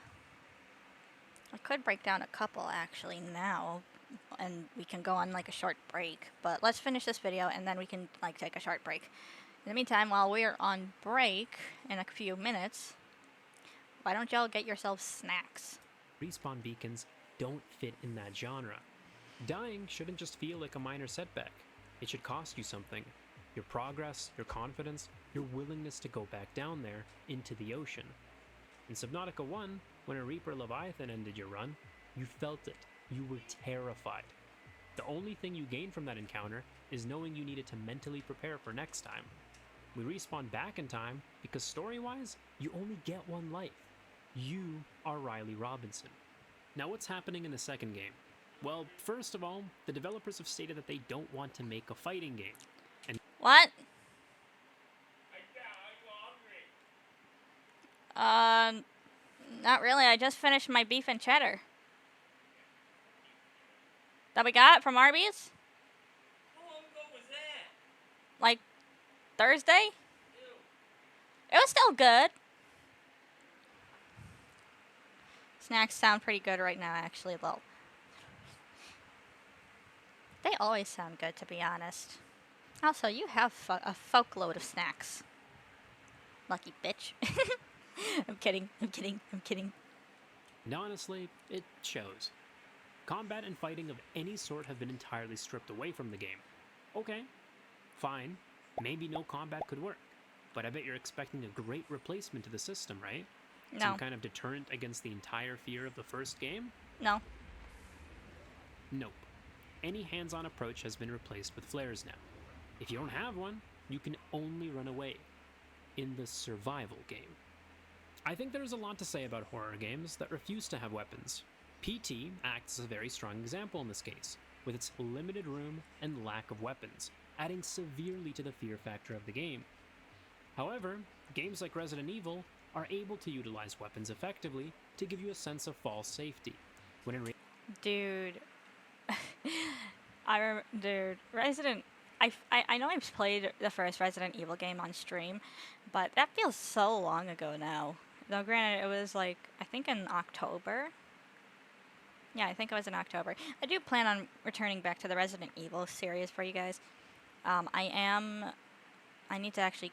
could break down a couple actually now, and we can go on like a short break. But let's finish this video and then we can like take a short break. In the meantime, while we're on break in a few minutes, why don't y'all get yourselves snacks? Respawn beacons don't fit in that genre. Dying shouldn't just feel like a minor setback. It should cost you something. Your progress, your confidence, your willingness to go back down there into the ocean. In Subnautica 1, when a Reaper Leviathan ended your run, you felt it. You were terrified. The only thing you gained from that encounter is knowing you needed to mentally prepare for next time. We respawn back in time because story-wise, you only get one life. You are Riley Robinson. Now what's happening in the second game? Well, first of all, the developers have stated that they don't want to make a fighting game. And What? Not really. I just finished my beef and cheddar. That we got from Arby's? How long ago was that? Like Thursday? It was still good. Snacks sound pretty good right now, actually, though. They always sound good, to be honest. Also, you have a folkload of snacks. Lucky bitch. I'm kidding. And honestly, it shows. Combat and fighting of any sort have been entirely stripped away from the game. Okay, fine. Maybe no combat could work. But I bet you're expecting a great replacement to the system, right? No. Some kind of deterrent against the entire fear of the first game? No. Nope. Any hands-on approach has been replaced with flares now. If you don't have one, you can only run away. In the survival game. I think there's a lot to say about horror games that refuse to have weapons. PT acts as a very strong example in this case, with its limited room and lack of weapons, adding severely to the fear factor of the game. However, games like Resident Evil are able to utilize weapons effectively to give you a sense of false safety, when in Dude. Resident... I know I've played the first Resident Evil game on stream, but that feels so long ago now. Though granted, it was like, I think in October? Yeah, I think it was in October. I do plan on returning back to the Resident Evil series for you guys. I need to actually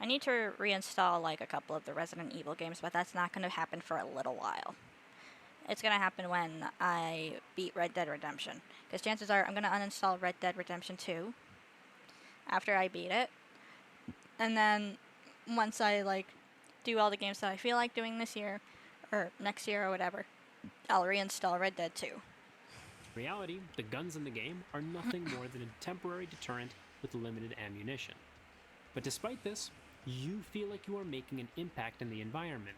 I need to reinstall like a couple of the Resident Evil games, but that's not going to happen for a little while. It's going to happen when I beat Red Dead Redemption. Because chances are I'm going to uninstall Red Dead Redemption 2 after I beat it. And then once I like do all the games that I feel like doing this year or next year or whatever, I'll reinstall Red Dead 2. reality, the guns in the game are nothing more than a temporary deterrent with limited ammunition. But despite this, you feel like you are making an impact in the environment.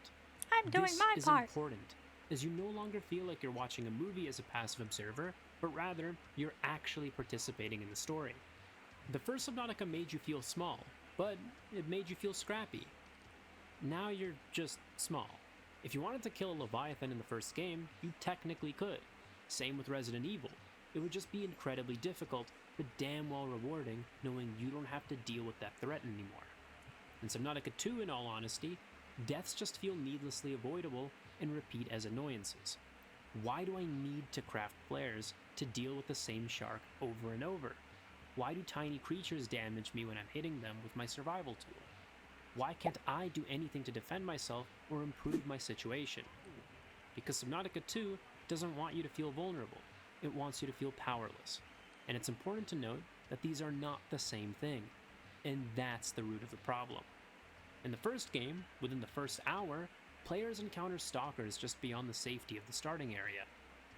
I'm doing This my is part. important, as you no longer feel like you're watching a movie as a passive observer, but rather you're actually participating in the story. The first Subnautica made you feel small, but it made you feel scrappy. Now you're just small. If you wanted to kill a Leviathan in the first game, you technically could. Same with Resident Evil. It would just be incredibly difficult, but damn well rewarding knowing you don't have to deal with that threat anymore. In Subnautica 2, in all honesty, deaths just feel needlessly avoidable and repeat as annoyances. Why do I need to craft flares to deal with the same shark over and over? Why do tiny creatures damage me when I'm hitting them with my survival tool? Why can't I do anything to defend myself or improve my situation? Because Subnautica 2 doesn't want you to feel vulnerable. It wants you to feel powerless. And it's important to note that these are not the same thing. And that's the root of the problem. In the first game, within the first hour, players encounter stalkers just beyond the safety of the starting area.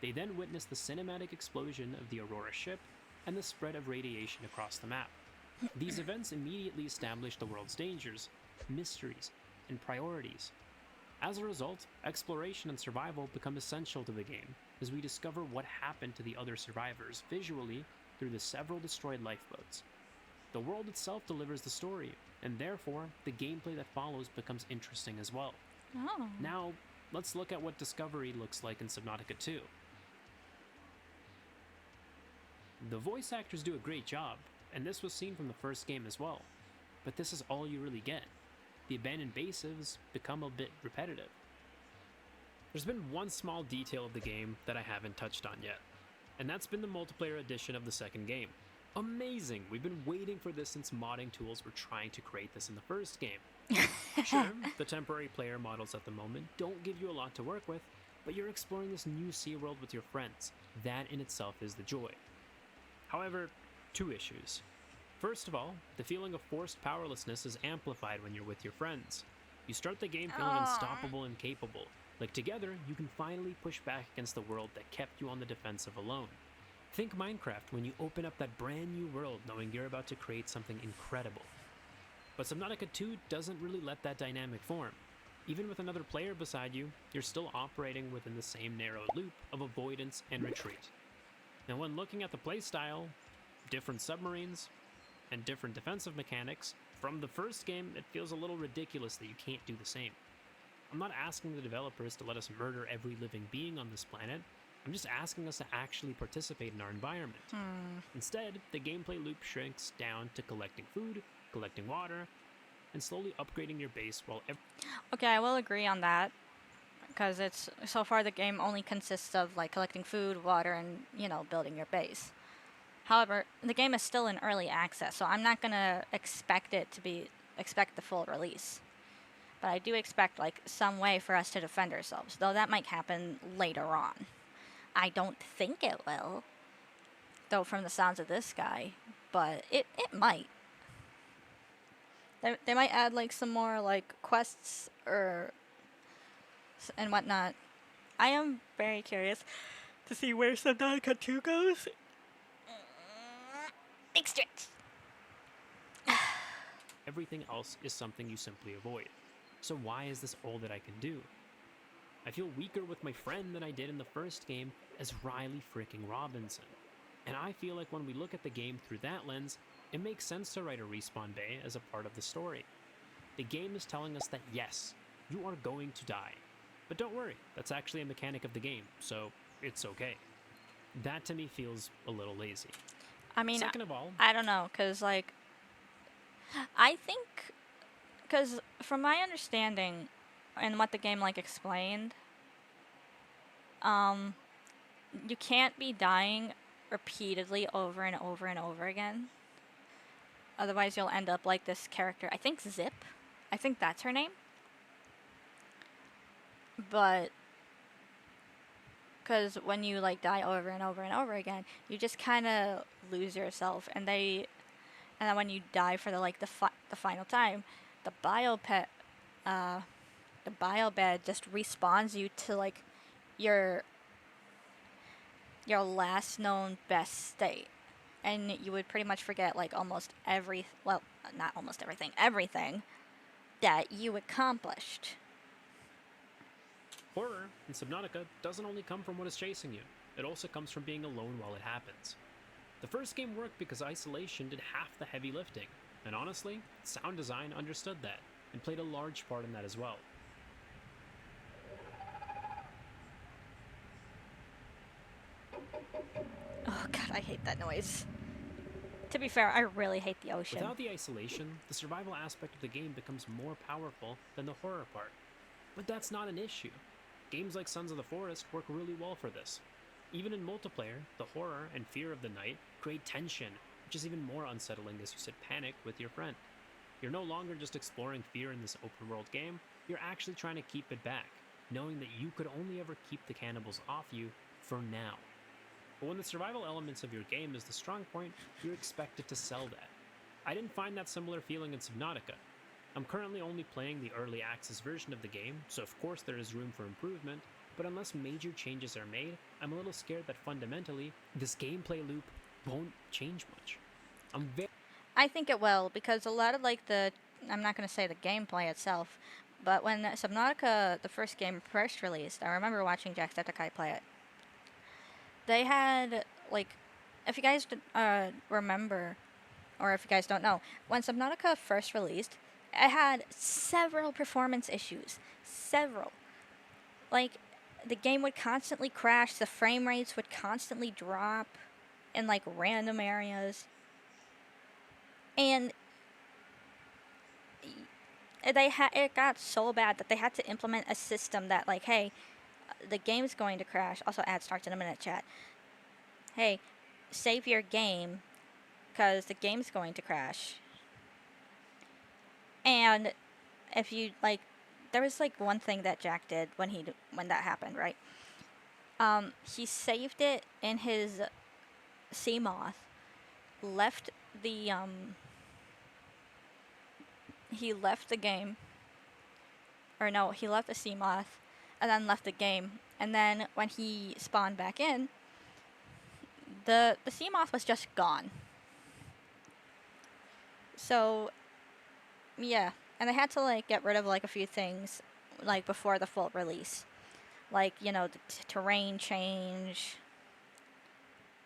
They then witness the cinematic explosion of the Aurora ship and the spread of radiation across the map. These events immediately establish the world's dangers, mysteries, and priorities. As a result, exploration and survival become essential to the game as we discover what happened to the other survivors visually through the several destroyed lifeboats. The world itself delivers the story, and therefore, the gameplay that follows becomes interesting as well. Oh. Now, let's look at what Discovery looks like in Subnautica 2. The voice actors do a great job, and this was seen from the first game as well. But this is all you really get. The abandoned bases become a bit repetitive. There's been one small detail of the game that I haven't touched on yet, and that's been the multiplayer edition of the second game. Amazing! We've been waiting for this since modding tools were trying to create this in the first game. Sure, the temporary player models at the moment don't give you a lot to work with, but you're exploring this new SeaWorld with your friends. That in itself is the joy. However, two issues. First of all, the feeling of forced powerlessness is amplified when you're with your friends. You start the game feeling unstoppable and capable, like together you can finally push back against the world that kept you on the defensive alone. Think Minecraft when you open up that brand new world knowing you're about to create something incredible. But Subnautica 2 doesn't really let that dynamic form. Even with another player beside you, you're still operating within the same narrow loop of avoidance and retreat. Now when looking at the playstyle, different submarines, and different defensive mechanics, from the first game it feels a little ridiculous that you can't do the same. I'm not asking the developers to let us murder every living being on this planet, I'm just asking us to actually participate in our environment. Instead, the gameplay loop shrinks down to collecting food, collecting water, and slowly upgrading your base while Okay, I will agree on that. Because it's so far the game only consists of like collecting food, water, and building your base. However, the game is still in early access, so I'm not gonna expect the full release. But I do expect like some way for us to defend ourselves, though that might happen later on. I don't think it will, though from the sounds of this guy, but it might. They might add like some more like quests and whatnot. I am very curious to see where Subnautica 2 goes. Big stretch. everything else is something you simply avoid. So why is this all that I can do? I feel weaker with my friend than I did in the first game as Riley freaking Robinson. And I feel like when we look at the game through that lens, it makes sense to write a respawn bay as a part of the story. The game is telling us that yes, you are going to die. But don't worry, that's actually a mechanic of the game, so it's okay. That to me feels a little lazy. I mean, Second of all, I don't know, because, like, I think, because from my understanding and what the game, like, explained, you can't be dying repeatedly over and over and over again. Otherwise, you'll end up like this character. I think Zip. I think that's her name. But because when you like die over and over and over again, you just kind of lose yourself, and then when you die for the final time, the biobed just respawns you to like your last known best state. and you would pretty much forget like almost well, not almost everything that you accomplished. Horror in Subnautica doesn't only come from what is chasing you, it also comes from being alone while it happens. The first game worked because isolation did half the heavy lifting, and honestly, sound design understood that, and played a large part in that as well. Oh god, I hate that noise. To be fair, I really hate the ocean. Without the isolation, the survival aspect of the game becomes more powerful than the horror part. But that's not an issue. Games like Sons of the Forest work really well for this. Even in multiplayer, the horror and fear of the night create tension, which is even more unsettling as you sit panic with your friend. You're no longer just exploring fear in this open world game, you're actually trying to keep it back, knowing that you could only ever keep the cannibals off you for now. But when the survival elements of your game is the strong point, you're expected to sell that. I didn't find that similar feeling in Subnautica. I'm currently only playing the early access version of the game, so of course there is room for improvement, but unless major changes are made, I'm a little scared that fundamentally, this gameplay loop won't change much. I think it will, because a lot of like I'm not going to say the gameplay itself, but when Subnautica, the first game, first released, I remember watching Jacksepticeye play it. They had, like, if you guys remember, or if you guys don't know, when Subnautica first released, it had several performance issues. Several. Like, the game would constantly crash, the frame rates would constantly drop in, like, random areas. And it got so bad that they had to implement a system that, like, hey, the game's going to crash. Also, ad starts in a minute, chat. Hey, save your game, because the game's going to crash. And if you, like, there was, like, one thing that Jack did when that happened, right? He saved it in his Seamoth, left the, he left the game, or no, he left the Seamoth, and then left the game, and then when he spawned back in, the Seamoth was just gone. So, yeah, and they had to, like, get rid of, like, a few things, like, before the full release. Like, you know, the terrain change.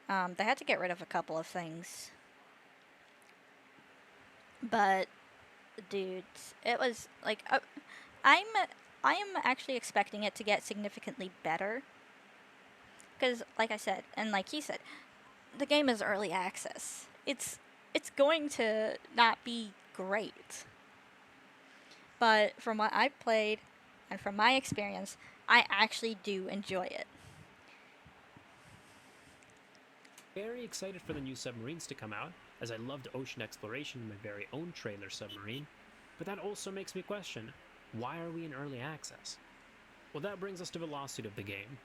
They had to get rid of a couple of things. But, dude, it was, like, I am actually expecting it to get significantly better. Because, like I said, and like he said, the game is early access. It's going to not be great. But from what I've played, and from my experience, I actually do enjoy it. Very excited for the new submarines to come out, as I loved ocean exploration in my very own trailer submarine. But that also makes me question, why are we in early access? Well, that brings us to the lawsuit of the game.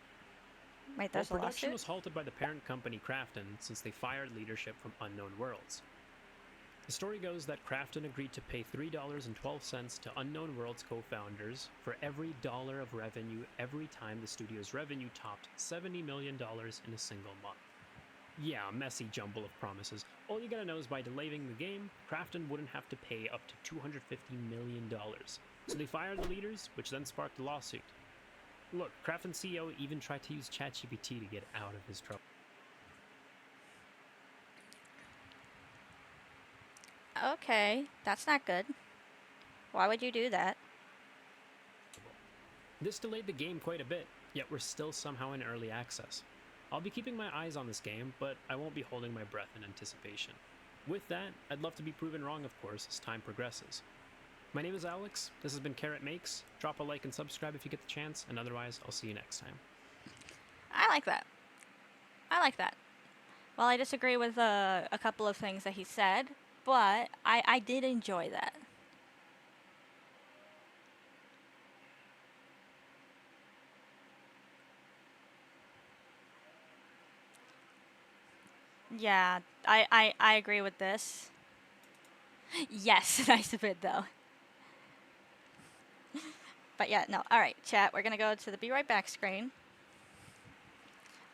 Wait, there's a production lawsuit? was halted by the parent company Krafton since they fired leadership from Unknown Worlds. The story goes that Krafton agreed to pay $3.12 to Unknown Worlds co-founders for every dollar of revenue every time the studio's revenue topped $70 million in a single month. Yeah, a messy jumble of promises. All you gotta know is by delaying the game, Krafton wouldn't have to pay up to $250 million. So they fired the leaders, which then sparked a lawsuit. Look, Krafton CEO even tried to use ChatGPT to get out of his trouble. Okay, that's not good. Why would you do that? This delayed the game quite a bit, yet we're still somehow in early access. I'll be keeping my eyes on this game, but I won't be holding my breath in anticipation. With that, I'd love to be proven wrong, of course, as time progresses. My name is Alex, this has been Carrot Makes. Drop a like and subscribe if you get the chance, and otherwise, I'll see you next time. I like that. I like that. Well, I disagree with a couple of things that he said, but I did enjoy that. Yeah, I agree with this. Yes, nice bit though. But yeah, no. Alright, chat, we're gonna go to the Be Right Back screen.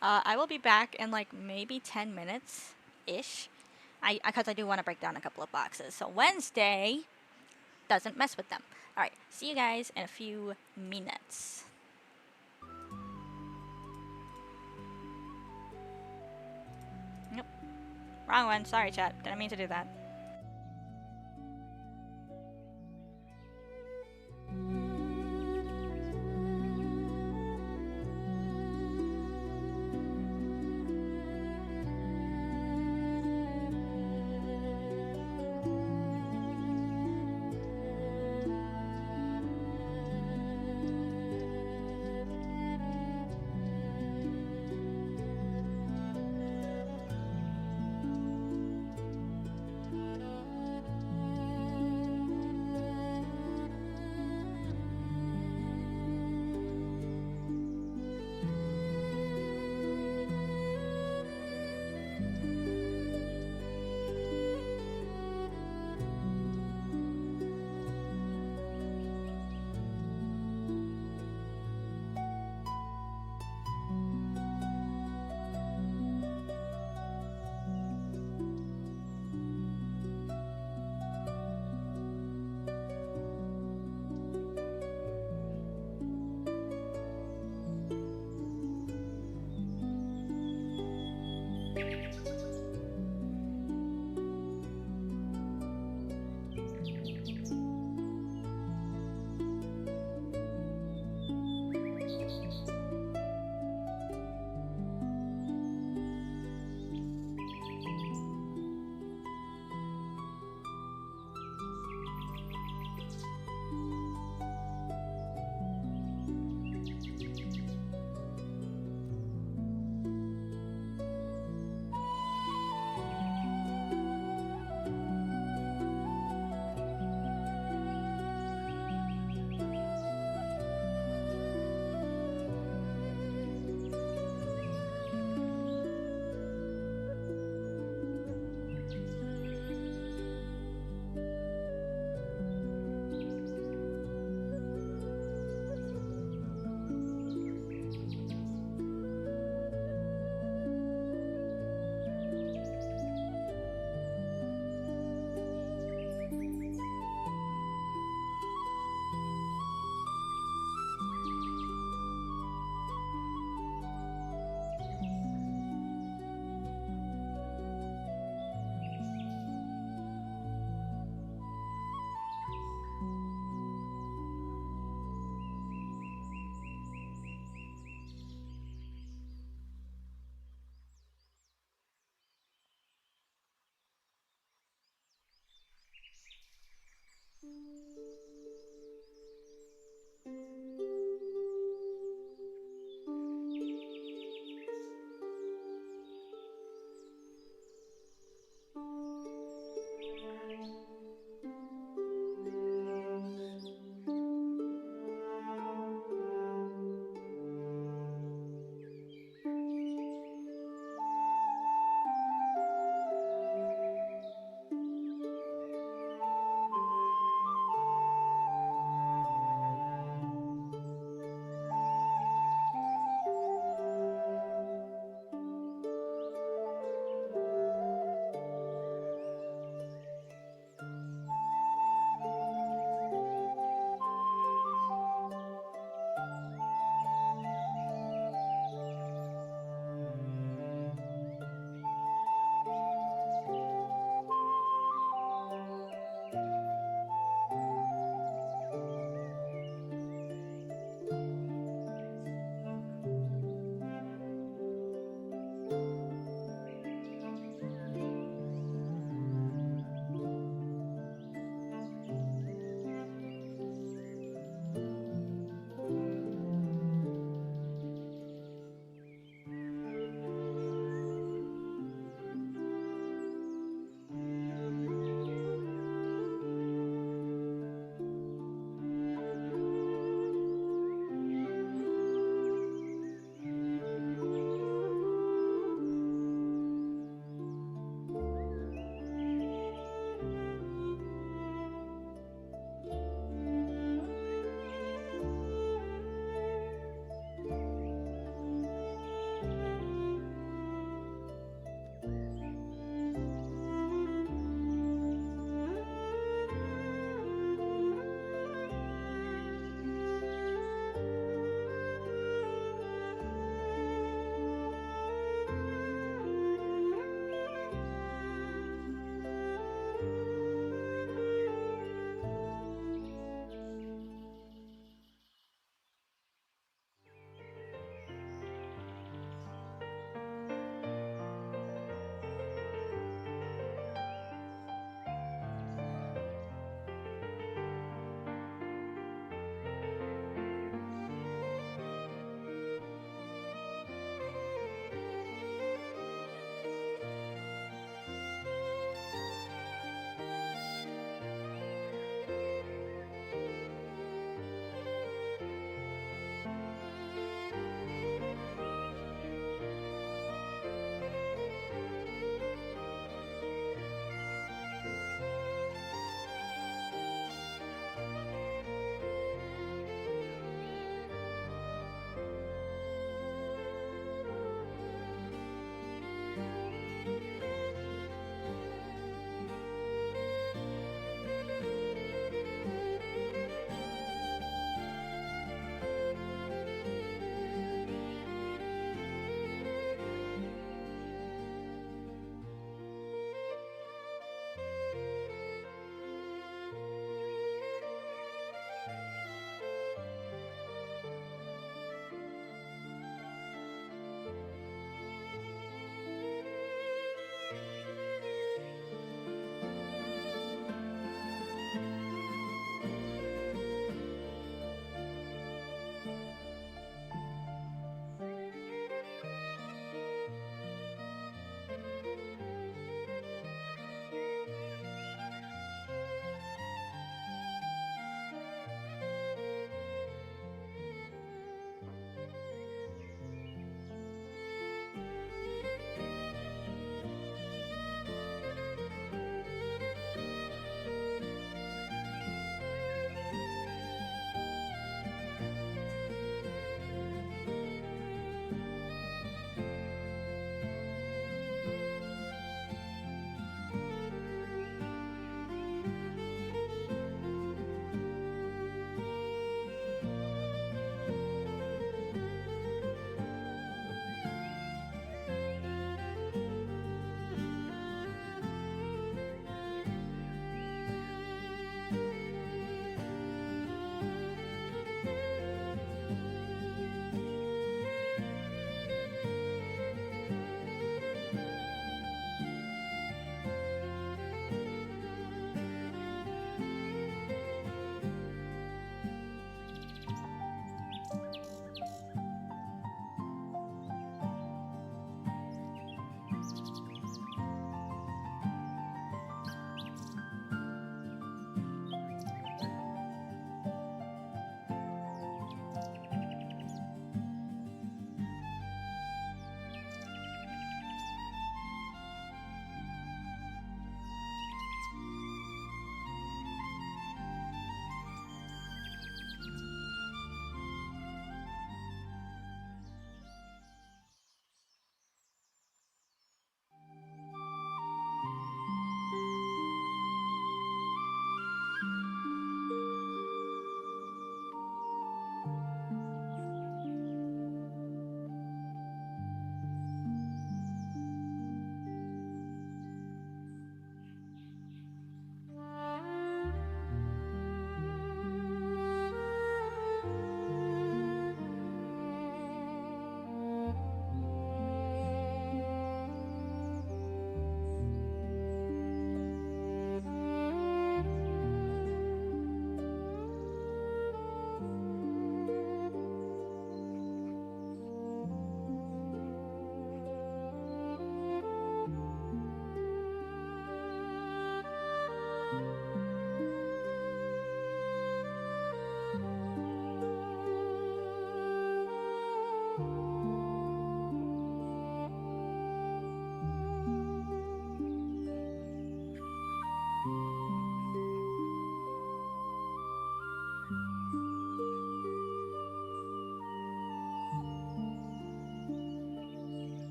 I will be back in like maybe 10 minutes. ish. Because I do want to break down a couple of boxes. So Wednesday doesn't mess with them. All right, see you guys in a few minutes. Nope. Wrong one. Sorry, chat. Didn't mean to do that.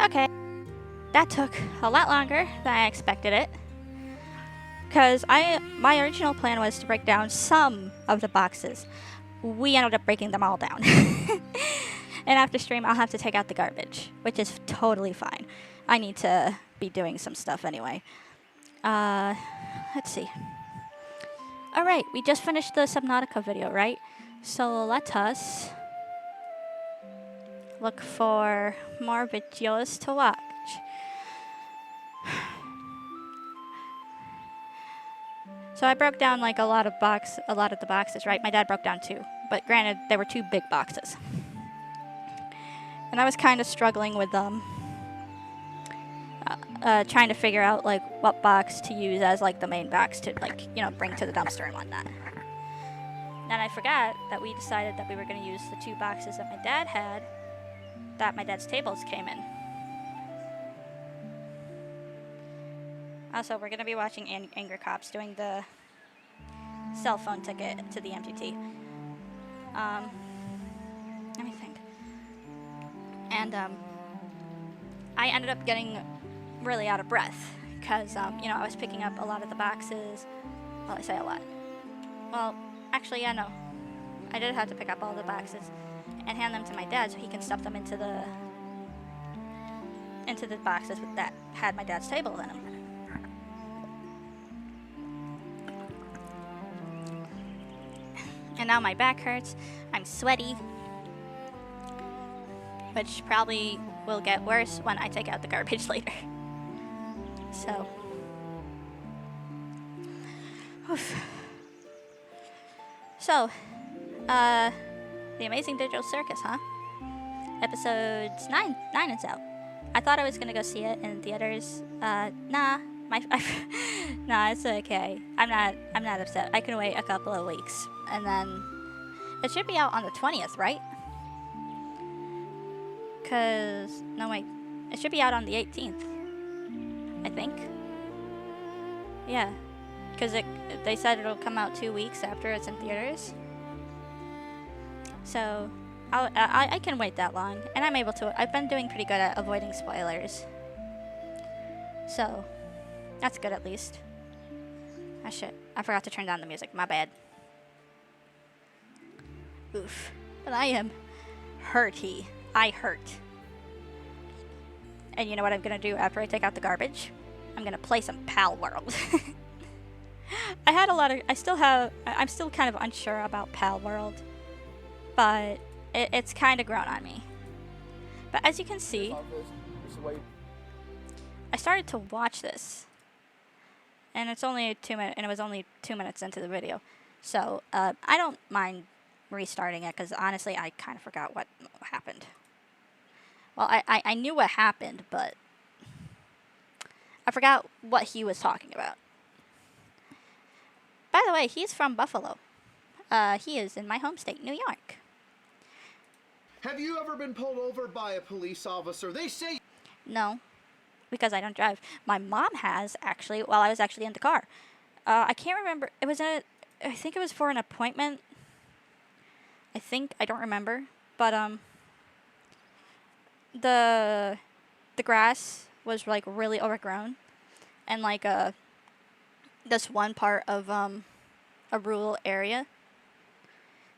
Okay. That took a lot longer than I expected it. Because my original plan was to break down some of the boxes. We ended up breaking them all down. And after stream, I'll have to take out the garbage, which is totally fine. I need to be doing some stuff anyway. Let's see. Alright, we just finished the Subnautica video, right? So let us look for more videos to watch. So I broke down like a lot of the boxes, right? My dad broke down 2, but granted, they were 2 big boxes. And I was kind of struggling with trying to figure out like what box to use as like the main box to like, you know, bring to the dumpster and whatnot. And I forgot that we decided that we were going to use the 2 boxes that my dad had, that my dad's tables came in. Also, we're going to be watching Angry Cops doing the cell phone ticket to the MTT. Let me think. And I ended up getting really out of breath because, you know, I was picking up a lot of the boxes. Well, I say a lot. Well, actually, yeah, no. I did have to pick up all the boxes and hand them to my dad so he can stuff them into the boxes that had my dad's table in them. And now my back hurts. I'm sweaty. Which probably will get worse when I take out the garbage later. So. Oof. So, The Amazing Digital Circus, huh? Episodes 9 is out. I thought I was gonna go see it in theaters. Nah, nah, it's okay. I'm not upset. I can wait a couple of weeks, and then it should be out on the 20th, right? No wait, it should be out on the 18th, I think. Yeah, because they said it'll come out 2 weeks after it's in theaters. So I can wait that long, and I'm able to. I've been doing pretty good at avoiding spoilers. So that's good at least. Ah shit, I forgot to turn down the music. My bad. Oof. But I am hurty. I hurt. And you know what I'm gonna do after I take out the garbage? I'm gonna play some Pal World. I'm still kind of unsure about Pal World. But it's kind of grown on me. But as you can see, I started to watch this. And it's only 2 minutes, and it was only 2 minutes into the video. So, I don't mind restarting it, because honestly, I kind of forgot what happened. Well, I knew what happened, but I forgot what he was talking about. By the way, he's from Buffalo. He is in my home state, New York. Have you ever been pulled over by a police officer? They say... No, because I don't drive. My mom has, actually, while I was actually in the car. I can't remember. I think it was for an appointment. I don't remember. But, the grass was, like, really overgrown. And, like, this one part of, a rural area.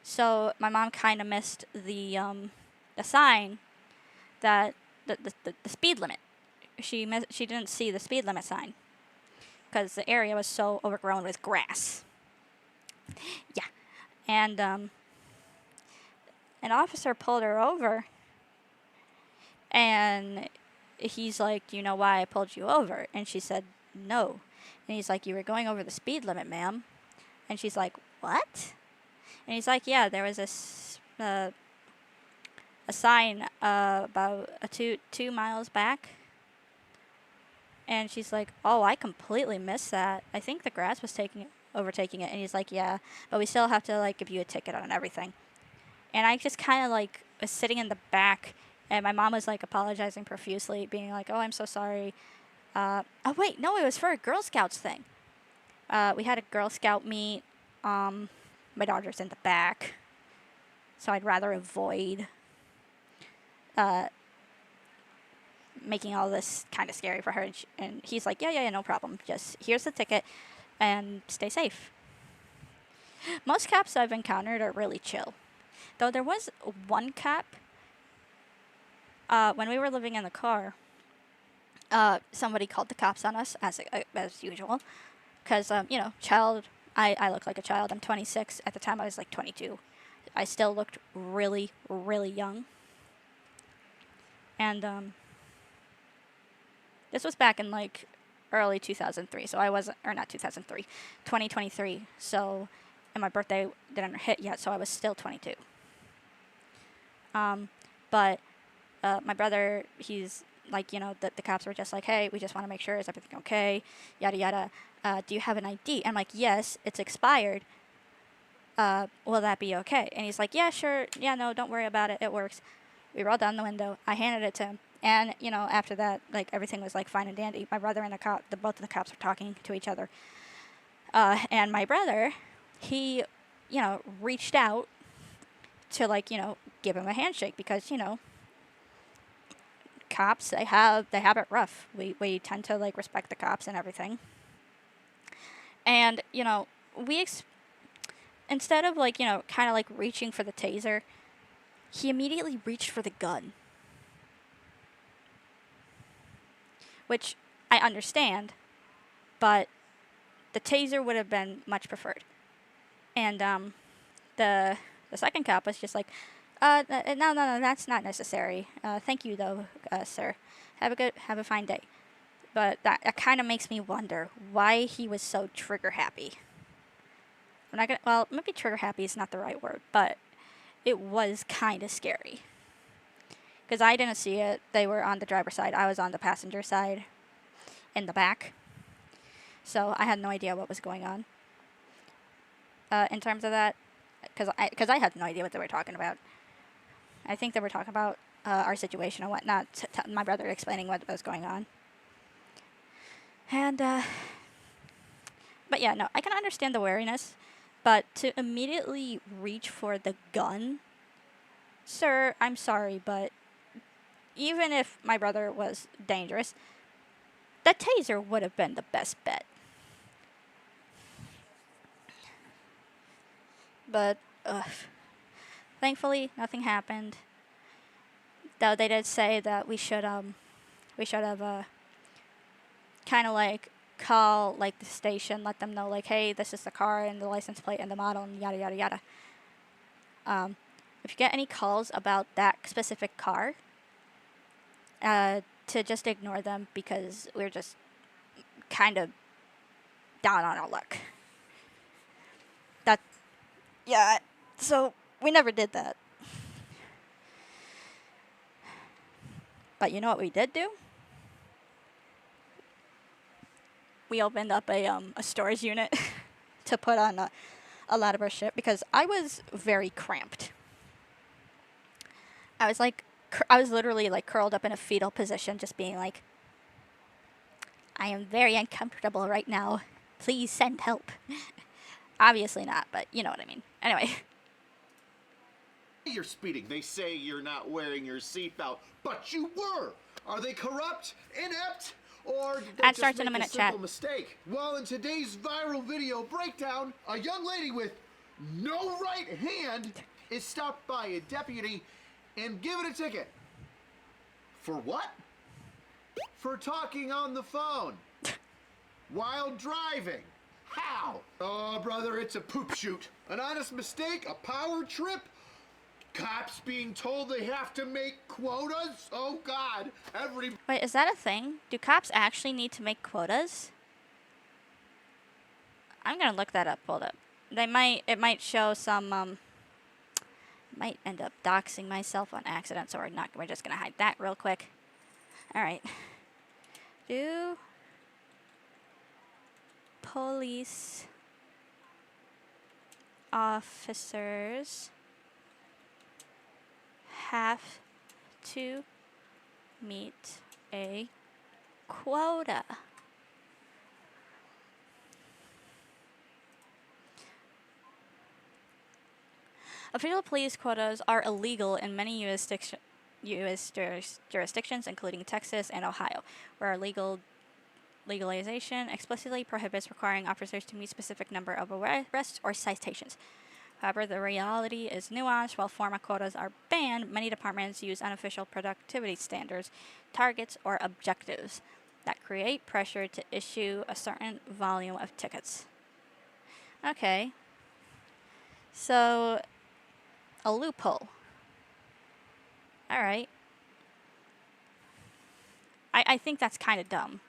So my mom kind of missed the sign that the speed limit. She didn't see the speed limit sign because the area was so overgrown with grass. Yeah, and an officer pulled her over, and he's like, "Do you know why I pulled you over?" And she said, "No." And he's like, "You were going over the speed limit, ma'am." And she's like, "What?" And he's like, "Yeah, there was a sign about 2 miles back." And she's like, "Oh, I completely missed that. I think the grass was overtaking it." And he's like, "Yeah, but we still have to like give you a ticket on everything." And I just kind of like was sitting in the back, and my mom was like apologizing profusely, being like, "Oh, I'm so sorry." Oh wait, no, it was for a Girl Scouts thing. We had a Girl Scout meet. My daughter's in the back, so I'd rather avoid making all this kind of scary for her. And he's like, yeah, no problem. Just here's the ticket and stay safe. Most cops I've encountered are really chill. Though there was one cop, when we were living in the car, somebody called the cops on us, as usual. Because, child, I look like a child. I'm 26. At the time, I was like 22. I still looked really, really young. And, this was back in, like, early 2003. So I wasn't, or not 2003, 2023. So, and my birthday didn't hit yet, so I was still 22. But my brother, he's like, the cops were just like, hey, we just want to make sure, is everything okay? Yada, yada. Do you have an ID? I'm like, yes, it's expired. Will that be okay? And he's like, yeah, sure. Yeah, no, don't worry about it. It works. We rolled down the window. I handed it to him. And, after that, like, everything was, like, fine and dandy. My brother and both of the cops were talking to each other. And my brother, he, reached out to, like, give him a handshake because, cops, they have it rough. We tend to, like, respect the cops and everything. And, instead of, like, kind of, like, reaching for the taser, he immediately reached for the gun. Which I understand, but the taser would have been much preferred. And the second cop was just like, no, that's not necessary. Thank you, though, sir. Have a fine day. But that kind of makes me wonder why he was so trigger happy. Maybe trigger happy is not the right word, but it was kind of scary. Because I didn't see it. They were on the driver's side. I was on the passenger side in the back. So I had no idea what was going on. In terms of that, because I had no idea what they were talking about. I think they were talking about our situation and whatnot. My brother explaining what was going on. And, but yeah, no, I can understand the wariness. But to immediately reach for the gun, sir, I'm sorry, but even if my brother was dangerous, the taser would have been the best bet. But, thankfully, nothing happened. Though they did say that we should have, kind of like call, like, the station, let them know, like, hey, this is the car and the license plate and the model and yada, yada, yada. If you get any calls about that specific car, to just ignore them because we're just kind of down on our luck. So we never did that. But you know what we did do? We opened up a storage unit to put on a lot of our shit because I was very cramped. I was literally like curled up in a fetal position, just being like, I am very uncomfortable right now. Please send help. Obviously not, but you know what I mean. Anyway. You're speeding. They say you're not wearing your seatbelt, but you were. Are they corrupt, inept, or did they That just starts in a make minute, simple chat. mistake? Well, in today's viral video breakdown, a young lady with no right hand is stopped by a deputy and given a ticket. For what? For talking on the phone while driving. How? Oh, brother, it's a poop shoot. An honest mistake, a power trip, cops being told they have to make quotas. Oh, God. Wait, is that a thing? Do cops actually need to make quotas? I'm gonna look that up. Hold up. It might show some, might end up doxing myself on accident, so we're just gonna hide that real quick. Alright. Do police officers have to meet a quota? Official police quotas are illegal in many jurisdictions. U.S. jurisdictions, including Texas and Ohio, where legalization explicitly prohibits requiring officers to meet specific number of arrests or citations. However, the reality is nuanced. While formal quotas are banned, many departments use unofficial productivity standards, targets, or objectives that create pressure to issue a certain volume of tickets. Okay. So, a loophole. Alright. I think that's kind of dumb.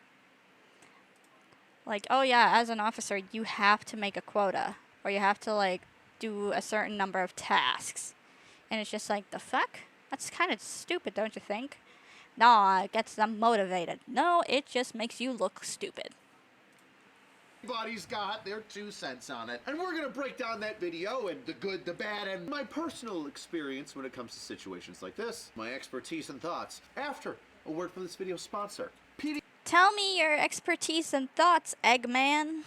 Like, oh yeah, as an officer, you have to make a quota. Or you have to, like, do a certain number of tasks. And it's just like, the fuck? That's kind of stupid, don't you think? Nah, it gets them motivated. No, it just makes you look stupid. Everybody's got their 2 cents on it. And we're gonna break down that video and the good, the bad, and my personal experience when it comes to situations like this. My expertise and thoughts after a word from this video's sponsor. Tell me your expertise and thoughts, Eggman.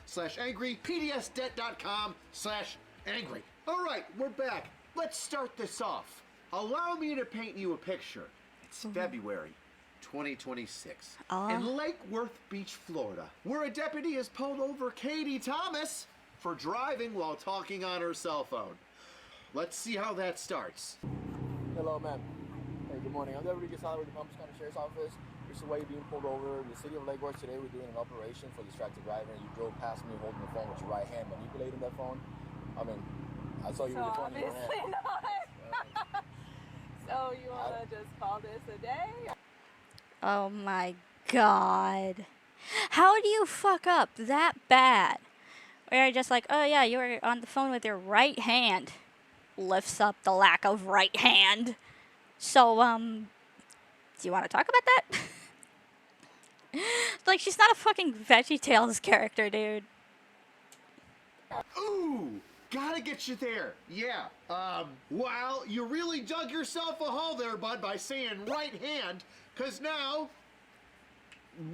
/angry, pdsdebt.com/angry. All right, we're back. Let's start this off. Allow me to paint you a picture. It's February 2026 in Lake Worth Beach, Florida, where a deputy has pulled over Katie Thomas for driving while talking on her cell phone. Let's see how that starts. Hello, ma'am. Hey, good morning. I'm Deputy Gasala with the Palm Beach County Sheriff's Office. Recently being pulled over in the city of Lake Worth today. We're doing an operation for distracted driver, and you drove past me holding the phone with your right hand, manipulating that phone. I mean, I saw you with the phone in your hand. Not. So you want to just call this a day? Oh my god. How do you fuck up that bad? Where you're just like, oh yeah, you were on the phone with your right hand. Lifts up the lack of right hand. So, do you want to talk about that? Like, she's not a fucking VeggieTales character, dude. Ooh, gotta get you there. Yeah, well, you really dug yourself a hole there, bud, by saying right hand, because now,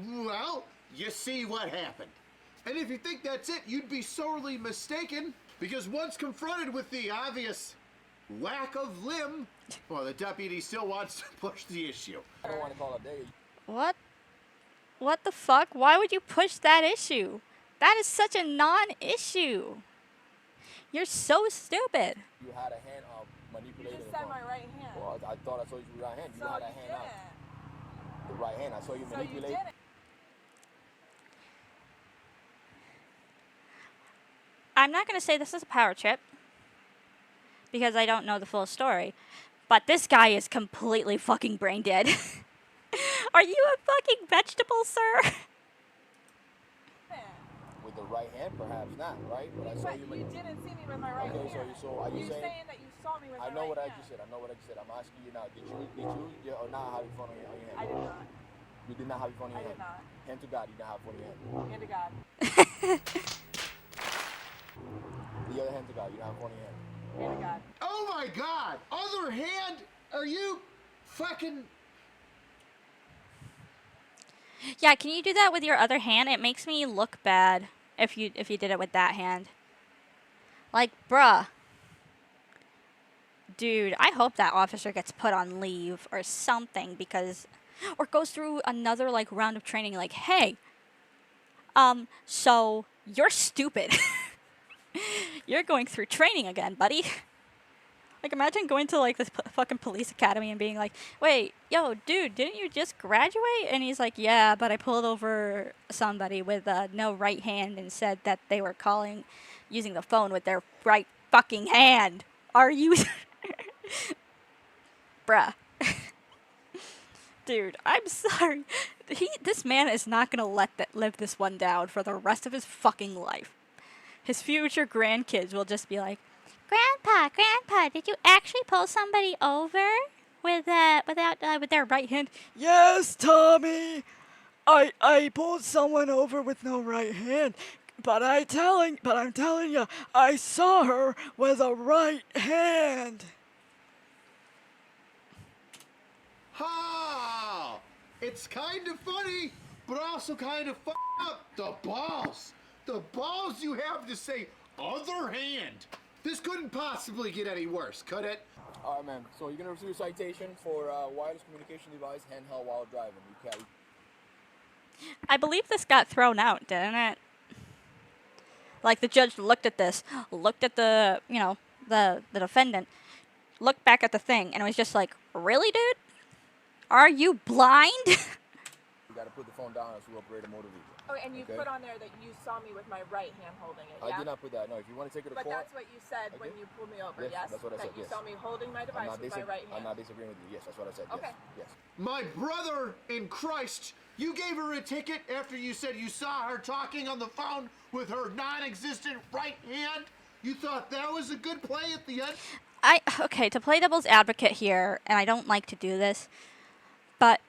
well, you see what happened. And if you think that's it, you'd be sorely mistaken, because once confronted with the obvious lack of limb, well, the deputy still wants to push the issue. I don't want to call it a day. What? What the fuck? Why would you push that issue? That is such a non-issue. You're so stupid. You had a hand up manipulating You the just said phone. my right hand. Well, I thought I saw you with your right hand. You So had a you hand didn't. up. The right hand. I saw you So you manipulate. didn't. I'm not going to say this is a power trip because I don't know the full story, but this guy is completely fucking brain dead. Are you a fucking vegetable, sir? With the right hand, perhaps not, right? But I saw But you. you didn't see me with my right Okay, hand. so you saw. Are you saying? saying that you saw me with I my know right what I hand. just said. I know what I just said. I'm asking you now. Did you or not have your phone on your hand? I did not. You did not have your phone in I your did hand. not. Hand to God, you did not have your phone in your hand. Hand to God. The other hand to God, you don't have your phone in your hand. Hand to God. Oh my God! Other hand? Are you fucking... Yeah, can you do that with your other hand? It makes me look bad if you did it with that hand. Like, bruh. Dude, I hope that officer gets put on leave or something because... Or goes through another, like, round of training like, hey, so you're stupid. You're going through training again, buddy. Like, imagine going to, like, this fucking police academy and being like, wait, yo, dude, didn't you just graduate? And he's like, yeah, but I pulled over somebody with no right hand and said that they were using the phone with their right fucking hand. Are you... Bruh. Dude, I'm sorry. This man is not gonna live this one down for the rest of his fucking life. His future grandkids will just be like, Grandpa, did you actually pull somebody over with their right hand? Yes, Tommy. I pulled someone over with no right hand, but I'm telling you, I saw her with a right hand. Ha! It's kind of funny, but also kind of up. The balls The balls you have to say other hand. This couldn't possibly get any worse, could it? All right, man. So you're gonna receive a citation for wireless communication device handheld while driving. You carry. I believe this got thrown out, didn't it? Like the judge looked at this, looked at the, you know, the defendant, looked back at the thing, and was just like, really, dude? Are you blind? You gotta put the phone down as we operate a motor vehicle. Oh, and you put on there that you saw me with my right hand holding it, yeah? I did not put that. No, if you want to take it to But court. that's what you said when you pulled me over, yes? That's what I said, That you yes. saw me holding my device with my right I'm hand. not disagreeing with you. Yes, that's what I said. Okay. Yes. My brother in Christ, you gave her a ticket after you said you saw her talking on the phone with her non-existent right hand? You thought that was a good play at the end? Okay, to play devil's advocate here, and I don't like to do this, but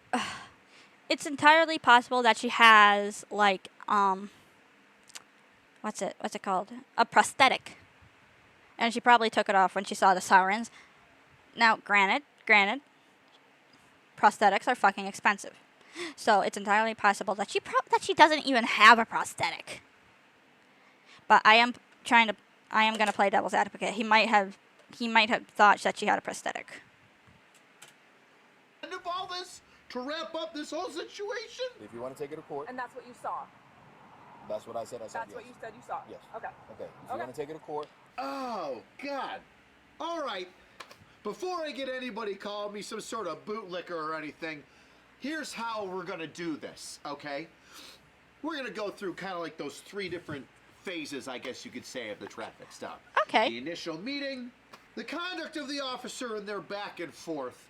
it's entirely possible that she has, like, what's it called? A prosthetic. And she probably took it off when she saw the sirens. Now, granted, prosthetics are fucking expensive. So it's entirely possible that she doesn't even have a prosthetic. But I am gonna play devil's advocate. He might have thought that she had a prosthetic. End of all this, to wrap up this whole situation? If you want to take it to court, And that's what you saw? that's what I said. I said That's yes. what you said you saw? Yes. Okay. Okay. If you want to take it to court, Oh, God. All right. Before I get anybody calling me some sort of bootlicker or anything, here's how we're going to do this, okay? We're going to go through kind of like those 3 different phases, I guess you could say, of the traffic stop. Okay. The initial meeting, the conduct of the officer and their back and forth,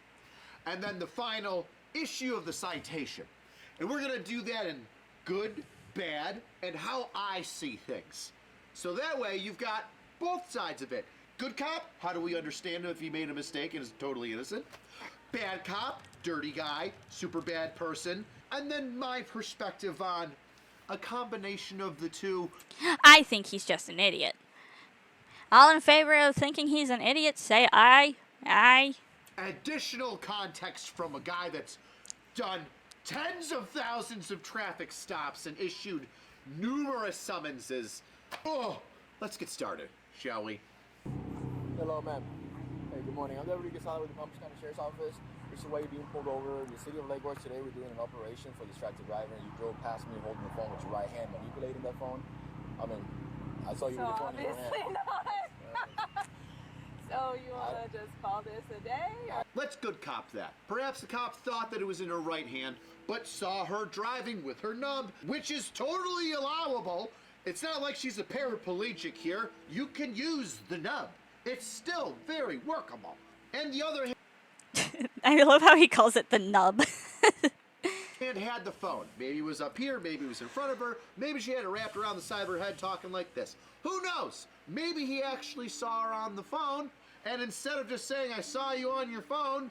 and then the final issue of the citation. And we're going to do that in good, bad, and how I see things. So that way you've got both sides of it. Good cop, how do we understand him if he made a mistake and is totally innocent? Bad cop, dirty guy, super bad person, and then my perspective on a combination of the two. I think he's just an idiot. All in favor of thinking he's an idiot, say aye. Aye. Additional context from a guy that's done tens of thousands of traffic stops and issued numerous summonses. Oh, let's get started, shall we? hello, ma'am. Hey, good morning. I'm Deputy Gasala with the Palm Beach County Sheriff's Office. This is why you're being pulled over. In the city of Lake Worth today, we're doing an operation for distracted driver, and you drove past me holding the phone with your right hand, manipulating that phone. I mean, I saw you with the phone in your hand. Obviously not. So you want to just call this a day? Let's good cop that. Perhaps the cop thought that it was in her right hand, but saw her driving with her nub, which is totally allowable. It's not like she's a paraplegic here. You can use the nub. It's still very workable. And the other I love how he calls it the nub. hand had the phone. Maybe it was up here, maybe it was in front of her, maybe she had it wrapped around the side of her head talking like this. Who knows? Maybe he actually saw her on the phone, and instead of just saying, I saw you on your phone,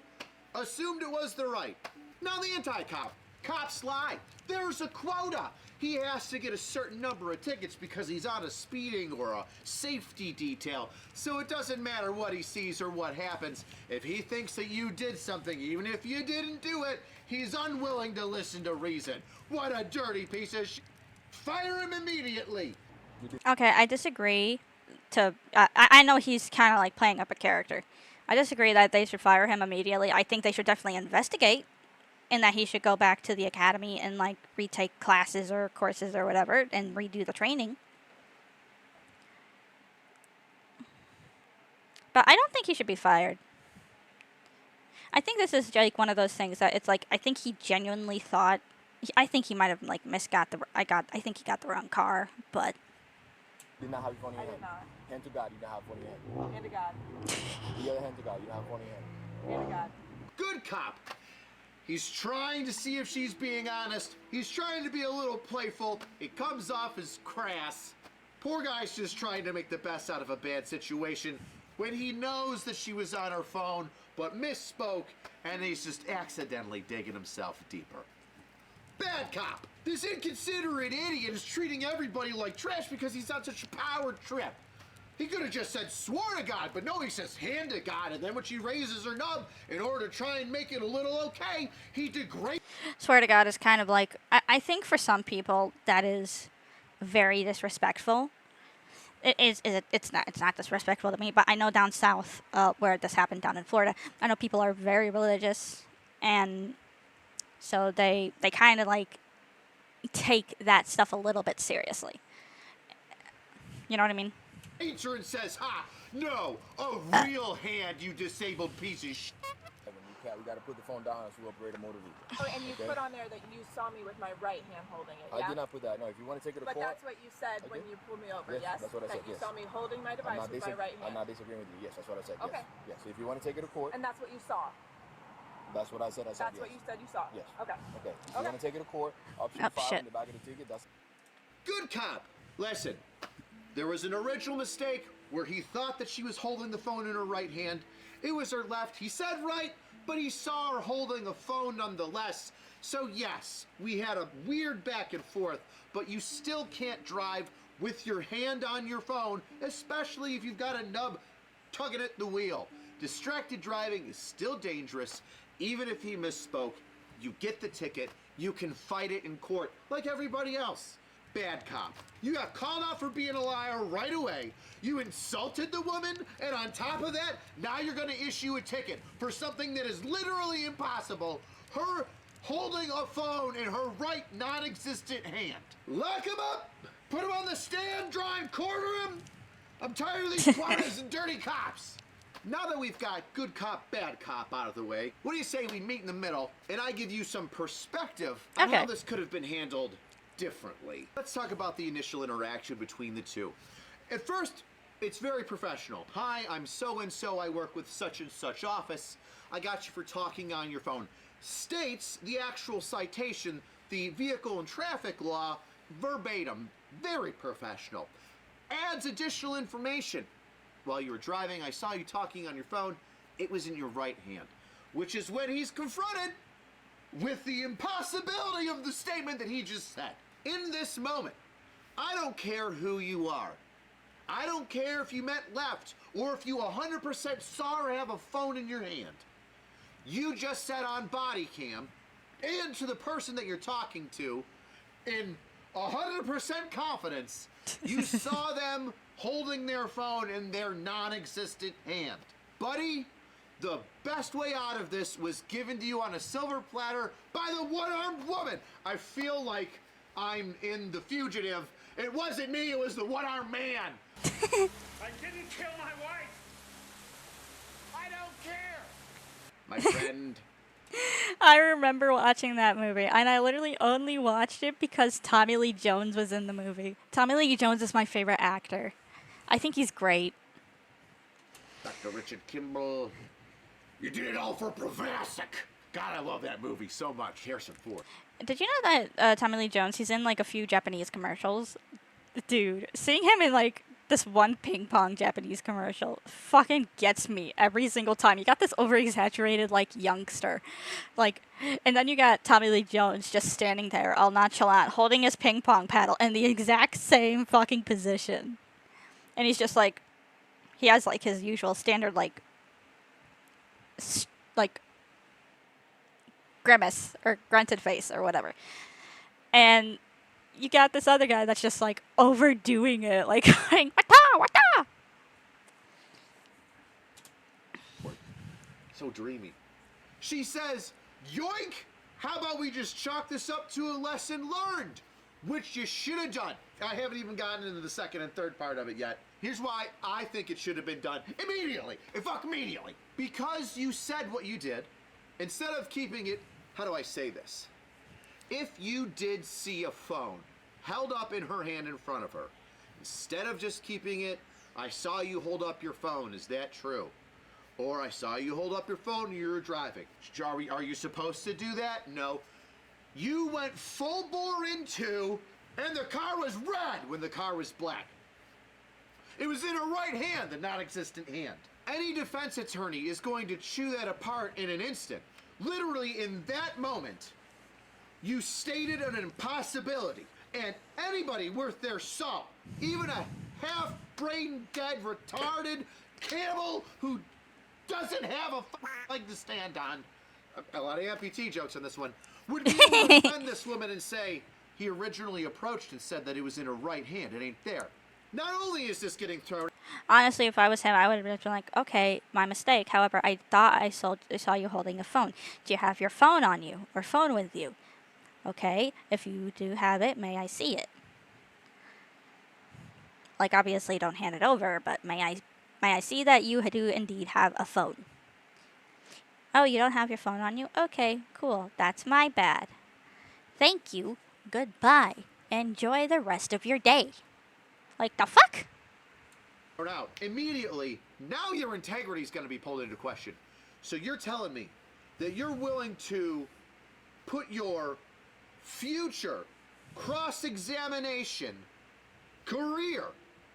assumed it was the right. Now the anti-cop. Cops lie. There's a quota. He has to get a certain number of tickets because he's on a speeding or a safety detail. So it doesn't matter what he sees or what happens. If he thinks that you did something, even if you didn't do it, he's unwilling to listen to reason. What a dirty piece of Fire him immediately. Okay, I disagree. I know he's kind of like playing up a character. I disagree that they should fire him immediately. I think they should definitely investigate, and that he should go back to the academy and like retake classes or courses or whatever and redo the training. But I don't think he should be fired. I think this is like one of those things that it's like I think he genuinely thought. I think he might have like I think he got the wrong car, but. You did not have your phone in your hand. did not. Hand to God, you don't have phone in your hand. Hand to God. The other hand to God, you don't have phone in your hand. Hand to God. Good cop. He's trying to see if she's being honest. He's trying to be a little playful. It comes off as crass. Poor guy's just trying to make the best out of a bad situation when he knows that she was on her phone but misspoke, and he's just accidentally digging himself deeper. Bad cop. This inconsiderate idiot is treating everybody like trash because he's on such a power trip. He could have just said, swore to God, but no, he says, hand to God, and then when she raises her nub, in order to try and make it a little okay, he degrades. Swear to God is kind of like, I think for some people that is very disrespectful. It's not disrespectful to me, but I know down south, where this happened down in Florida, I know people are very religious, and so they kind of like take that stuff a little bit seriously. You know what I mean? Nature and says, "Ha! No, a real hand, you disabled piece of shit." When you can't, we gotta put the phone down so we operate a motor vehicle. Oh, and you put on there that you saw me with my right hand holding it, yeah? I did not put that. No, if you want to take it to But court. that's what you said when you pulled me over, yes? That's what I that said, you yes. saw me holding my device with my right I'm hand. not disagreeing with you. Yes, that's what I said. Okay. Yes. Yes. So if you want to take it to court, And that's what you saw? that's what I said. I said That's yes. what you said you saw? Yes. Okay. Okay. If you want to take it to court, option Oh, 5 shit. in the back of the ticket. That's Good cop. Listen, there was an original mistake where he thought that she was holding the phone in her right hand. It was her left. He said right, but he saw her holding a phone nonetheless. So yes, we had a weird back and forth, but you still can't drive with your hand on your phone, especially if you've got a nub tugging at the wheel. Distracted driving is still dangerous. Even if he misspoke, you get the ticket, you can fight it in court like everybody else. Bad cop. You got called out for being a liar right away. You insulted the woman, and on top of that, now you're gonna issue a ticket for something that is literally impossible. Her holding a phone in her right non-existent hand. Lock him up, put him on the stand, draw and quarter him. I'm tired of these quatters and dirty cops. Now that we've got good cop, bad cop out of the way, what do you say we meet in the middle and I give you some perspective on how this could have been handled differently? Let's talk about the initial interaction between the two. At first, it's very professional. Hi, I'm so-and-so, I work with such and such office. I got you for talking on your phone. States the actual citation, the vehicle and traffic law, verbatim. Very professional. Adds additional information. While you were driving, I saw you talking on your phone. It was in your right hand. Which is when he's confronted with the impossibility of the statement that he just said. In this moment, I don't care who you are. I don't care if you meant left or if you 100% saw her have a phone in your hand. You just said on body cam and to the person that you're talking to in 100% confidence, you saw them holding their phone in their non-existent hand. Buddy, the best way out of this was given to you on a silver platter by the one-armed woman. I feel like I'm in The Fugitive. It wasn't me, it was the one-armed man. I didn't kill my wife. I don't care. My friend. I remember watching that movie, and I literally only watched it because Tommy Lee Jones was in the movie. Tommy Lee Jones is my favorite actor. I think he's great. Dr. Richard Kimball. You did it all for Provasic. God, I love that movie so much. Harrison Ford. Did you know that Tommy Lee Jones, he's in like a few Japanese commercials? Dude, seeing him in like this one ping pong Japanese commercial fucking gets me every single time. You got this over-exaggerated like youngster. Like, and then you got Tommy Lee Jones just standing there all nonchalant, holding his ping pong paddle in the exact same fucking position. And he's just like, he has like his usual standard like grimace or grunted face or whatever. And you got this other guy that's just like overdoing it, like going, wata! So dreamy. She says, yoink! How about we just chalk this up to a lesson learned? Which you should have done. I haven't even gotten into the second and third part of it yet. Here's why I think it should have been done immediately. Immediately. Because you said what you did, instead of keeping it, how do I say this? If you did see a phone held up in her hand in front of her, instead of just keeping it, I saw you hold up your phone, is that true? Or I saw you hold up your phone and you were driving. Are you supposed to do that? No. You went full bore into, and the car was red when the car was black. It was in her right hand, the non-existent hand. Any defense attorney is going to chew that apart in an instant. Literally in that moment, you stated an impossibility. And anybody worth their salt, even a half-brain dead, retarded camel who doesn't have a leg to stand on, a lot of amputee jokes on this one, would be able to defend this woman and say, he originally approached and said that it was in her right hand. It ain't there. Not only is this getting thrown... Honestly, if I was him, I would have been like, okay, my mistake. However, I thought I saw you holding a phone. Do you have your phone on you or phone with you? Okay, if you do have it, may I see it? Like, obviously, don't hand it over, but may I see that you do indeed have a phone? Oh, you don't have your phone on you? Okay, cool. That's my bad. Thank you. Goodbye. Enjoy the rest of your day. Like, the fuck? out immediately. Now your integrity is going to be pulled into question. So you're telling me that you're willing to put your future cross-examination career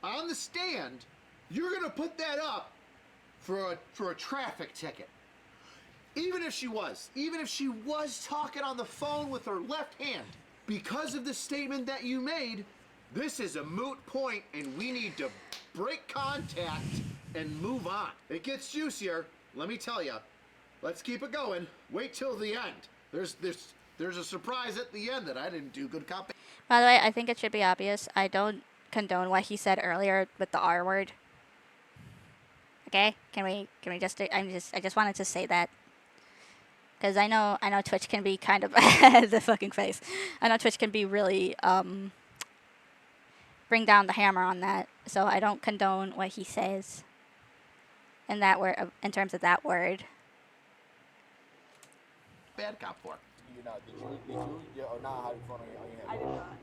on the stand? You're going to put that up for a traffic ticket. Even if she was talking on the phone with her left hand, because of the statement that you made, this is a moot point and we need to break contact and move on. It gets juicier, let me tell you. Let's keep it going. Wait till the end. There's a surprise at the end that I didn't do good copy. By the way, I think it should be obvious. I don't condone what he said earlier with the R word. Okay? Can we just I just wanted to say that. Because I know Twitch can be kind of the fucking face. I know Twitch can be really bring down the hammer on that. So I don't condone what he says in that word, in terms of that word. Bad cop for. Did you or not have your phone on your hand? I did not.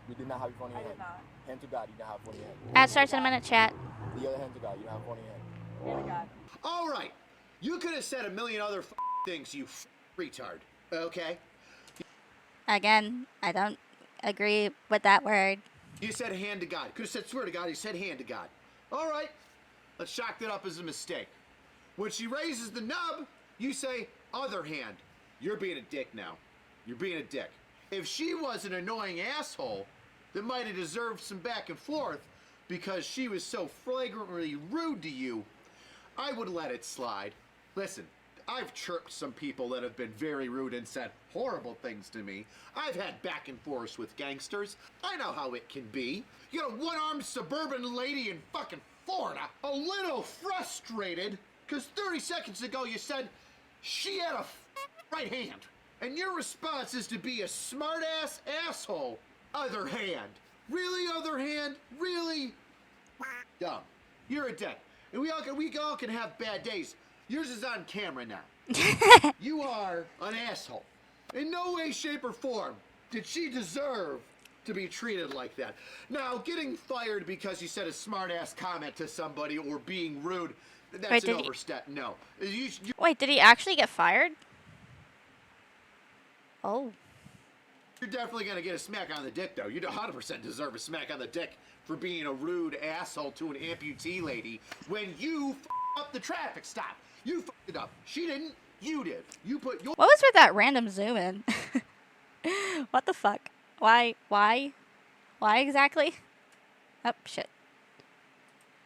You did not have your phone in your I hand? did not. Hand to God, you didn't have your phone in your hand. That starts in a minute, chat. The other hand to God, you don't have your phone in your hand. Hand to God. All right. You could have said a million other things, you retard. Okay? Again, I don't agree with that word. You said hand to God. Could have said swear to God. You said hand to God. All right. Let's chalk that up as a mistake. When she raises the nub, you say other hand. You're being a dick now. You're being a dick. If she was an annoying asshole that might have deserved some back and forth because she was so flagrantly rude to you, I would let it slide. Listen, I've chirped some people that have been very rude and said horrible things to me. I've had back and forth with gangsters. I know how it can be. You got a one-armed suburban lady in fucking Florida, a little frustrated because 30 seconds ago you said she had a right hand. And your response is to be a smart-ass asshole. Other hand. Really, other hand? Really? Dumb. You're a dick. And we all can have bad days. Yours is on camera now. You are an asshole. In no way, shape, or form did she deserve to be treated like that. Now, getting fired because you said a smart-ass comment to somebody or being rude, that's an overstep. No. Wait, did he actually get fired? Oh. You're definitely going to get a smack on the dick, though. You 100% deserve a smack on the dick for being a rude asshole to an amputee lady when you up the traffic stop. You fucked it up. She didn't. You did. You put your... What was with that random zoom in? What the fuck? Why exactly? Oh, shit.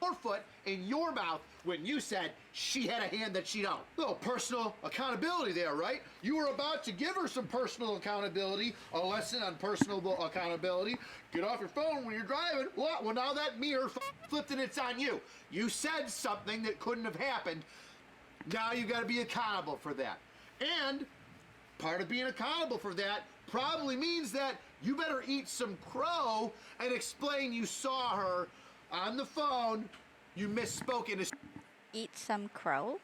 Your foot in your mouth when you said she had a hand that she don't. A little personal accountability there, right? You were about to give her some personal accountability, a lesson on personal accountability. Get off your phone when you're driving. Well, now that mirror flipped and it's on you. You said something that couldn't have happened. Now you got to be accountable for that. And part of being accountable for that probably means that you better eat some crow and explain you saw her on the phone. You misspoke in a... Eat some crow?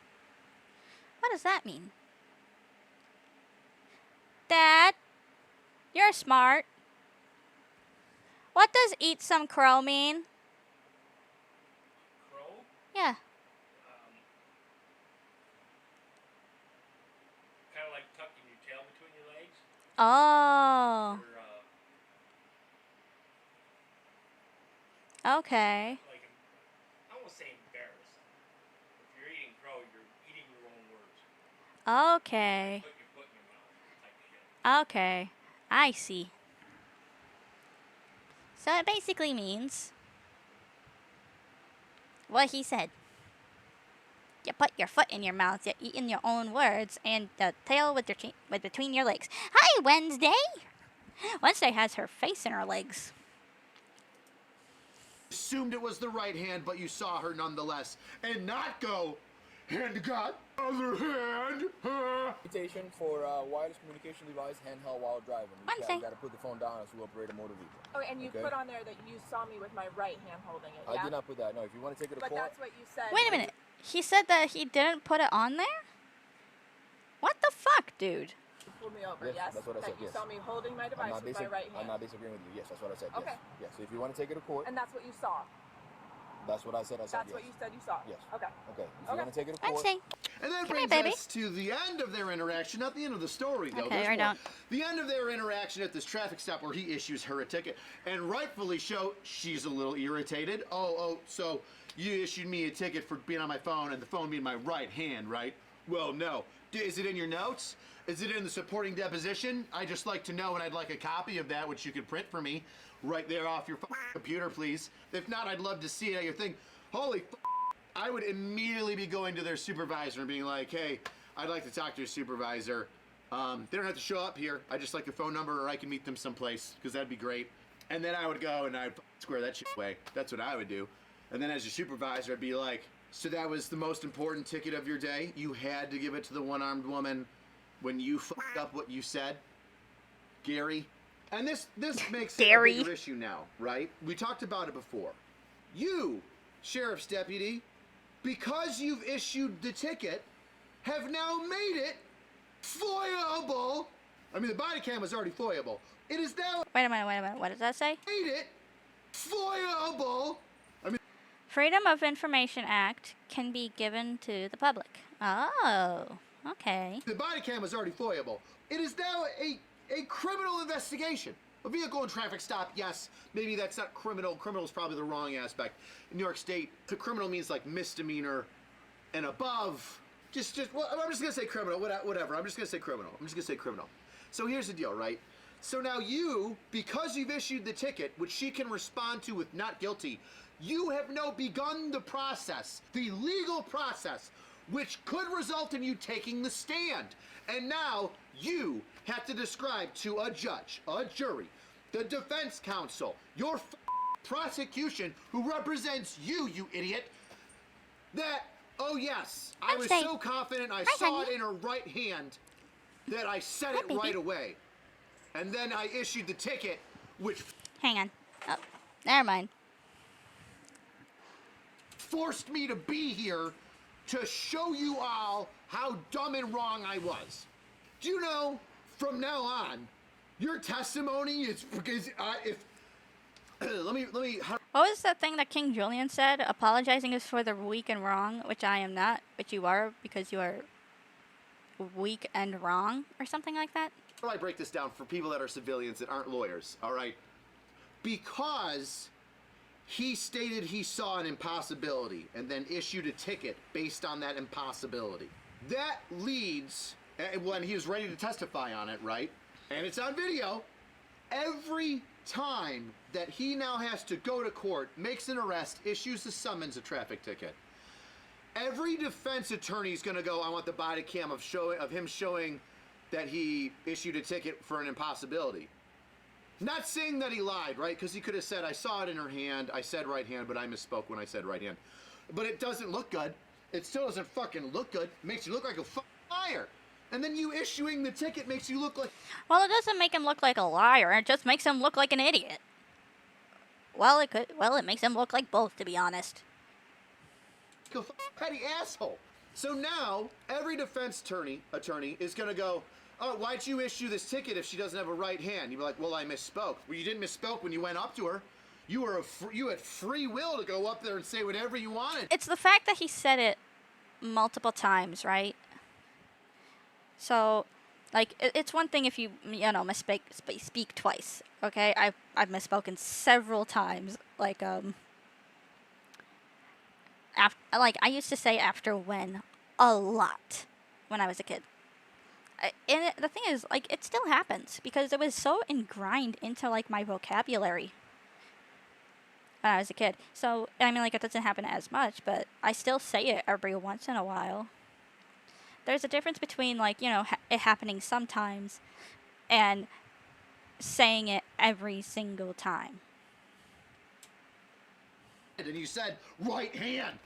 What does that mean? Dad, you're smart. What does eat some crow mean? Crow? Yeah. Kind of like tucking your tail between your legs. Oh. Or, okay. like, I won't say embarrassed. If you're eating crow, you're eating your own words. Okay. Put your foot in your mouth type of shit. Okay. I see. So it basically means what he said. You put your foot in your mouth, you eat in your own words, and the tail with between your legs. Hi, Wednesday! Wednesday has her face in her legs. Assumed it was the right hand, but you saw her nonetheless, and not go, hand to God, other hand. Invitation for wireless communication device, handheld while driving. You gotta put the phone down as you operate a motor vehicle. Oh, and you put on there that you saw me with my right hand holding it. Yeah? I did not put that. No, if you want to take it to But court. that's what you said. Wait a minute. He said that he didn't put it on there? What the fuck, dude? You pulled me over, Yes, yes? that's what I said, You yes. saw me holding my device with my right hand. I'm not disagreeing with you. Yes, that's what I said. Okay. Yes. Yes. So if you want to take it to court, And that's what you saw. that's what I said. I said That's yes. what you said you saw. Yes. Okay. Okay. If you want to take it to court. Wednesday. And that Come here, brings baby. us to the end of their interaction, not the end of the story, though. Okay, There's I more. don't. The end of their interaction at this traffic stop where he issues her a ticket, and rightfully so, she's a little irritated. So you issued me a ticket for being on my phone, and the phone being my right hand, right? Well, no. Is it in your notes? Is it in the supporting deposition? I'd just like to know, and I'd like a copy of that, which you could print for me right there off your computer, please. If not, I'd love to see it on your thing. Holy I would immediately be going to their supervisor and being like, hey, I'd like to talk to your supervisor. They don't have to show up here. I just like the phone number, or I can meet them someplace, because that'd be great. And then I would go and I'd square that shit away. That's what I would do. And then as your supervisor, I'd be like, so that was the most important ticket of your day? You had to give it to the one-armed woman when you fucked up what you said? Gary? And this makes it a Gary. bigger issue now, right? We talked about it before. You, sheriff's deputy, because you've issued the ticket, have now made it foiable. I mean, the body cam was already foiable. It is now Wait a minute. What does that say? made it foiable. I mean, Freedom of Information Act can be given to the public. Oh, okay. the body cam was already foiable. It is now a criminal investigation. A vehicle and traffic stop, yes, maybe that's not criminal. Criminal is probably the wrong aspect. In New York State, the criminal means like misdemeanor and above. Well, I'm just gonna say criminal, whatever. I'm just gonna say criminal. So here's the deal, right? So now you, because you've issued the ticket, which she can respond to with not guilty, you have now begun the process, the legal process, which could result in you taking the stand. And now you have to describe to a judge, a jury, the defense counsel, your prosecution, who represents you, you idiot, that, oh yes, I was so confident I saw it in her right hand that I said it right away. And then I issued the ticket, which Hang on. Oh, never mind. forced me to be here to show you all how dumb and wrong I was. Do you know, from now on, your testimony is because if let me What was that thing that King Julian said? Apologizing is for the weak and wrong, which I am not, but you are because you are weak and wrong, or something like that? How do I break this down for people that are civilians that aren't lawyers, all right? Because he stated he saw an impossibility and then issued a ticket based on that impossibility. That leads, when he was ready to testify on it, right? And it's on video. Every time that he now has to go to court, makes an arrest, issues a summons, a traffic ticket, every defense attorney is going to go, I want the body cam of him showing that he issued a ticket for an impossibility. Not saying that he lied, right? Because he could have said, I saw it in her hand, I said right hand, but I misspoke when I said right hand. But it doesn't look good. It still doesn't fucking look good. It makes you look like a liar. And then you issuing the ticket makes you look like... Well, it doesn't make him look like a liar. It just makes him look like an idiot. Well, it makes him look like both, to be honest. A petty asshole. So now, every defense attorney is going to go, oh, why'd you issue this ticket if she doesn't have a right hand? You'd be like, well, I misspoke. Well, you didn't misspoke when you went up to her. You had free will to go up there and say whatever you wanted. It's the fact that he said it multiple times, right? So, like, it's one thing if you speak twice, okay? I've misspoken several times, like, I used to say after when a lot when I was a kid. And the thing is, like, it still happens because it was so ingrained into, like, my vocabulary when I was a kid. So, I mean, like, it doesn't happen as much, but I still say it every once in a while. There's a difference between, like, it happening sometimes and saying it every single time. And you said right hand,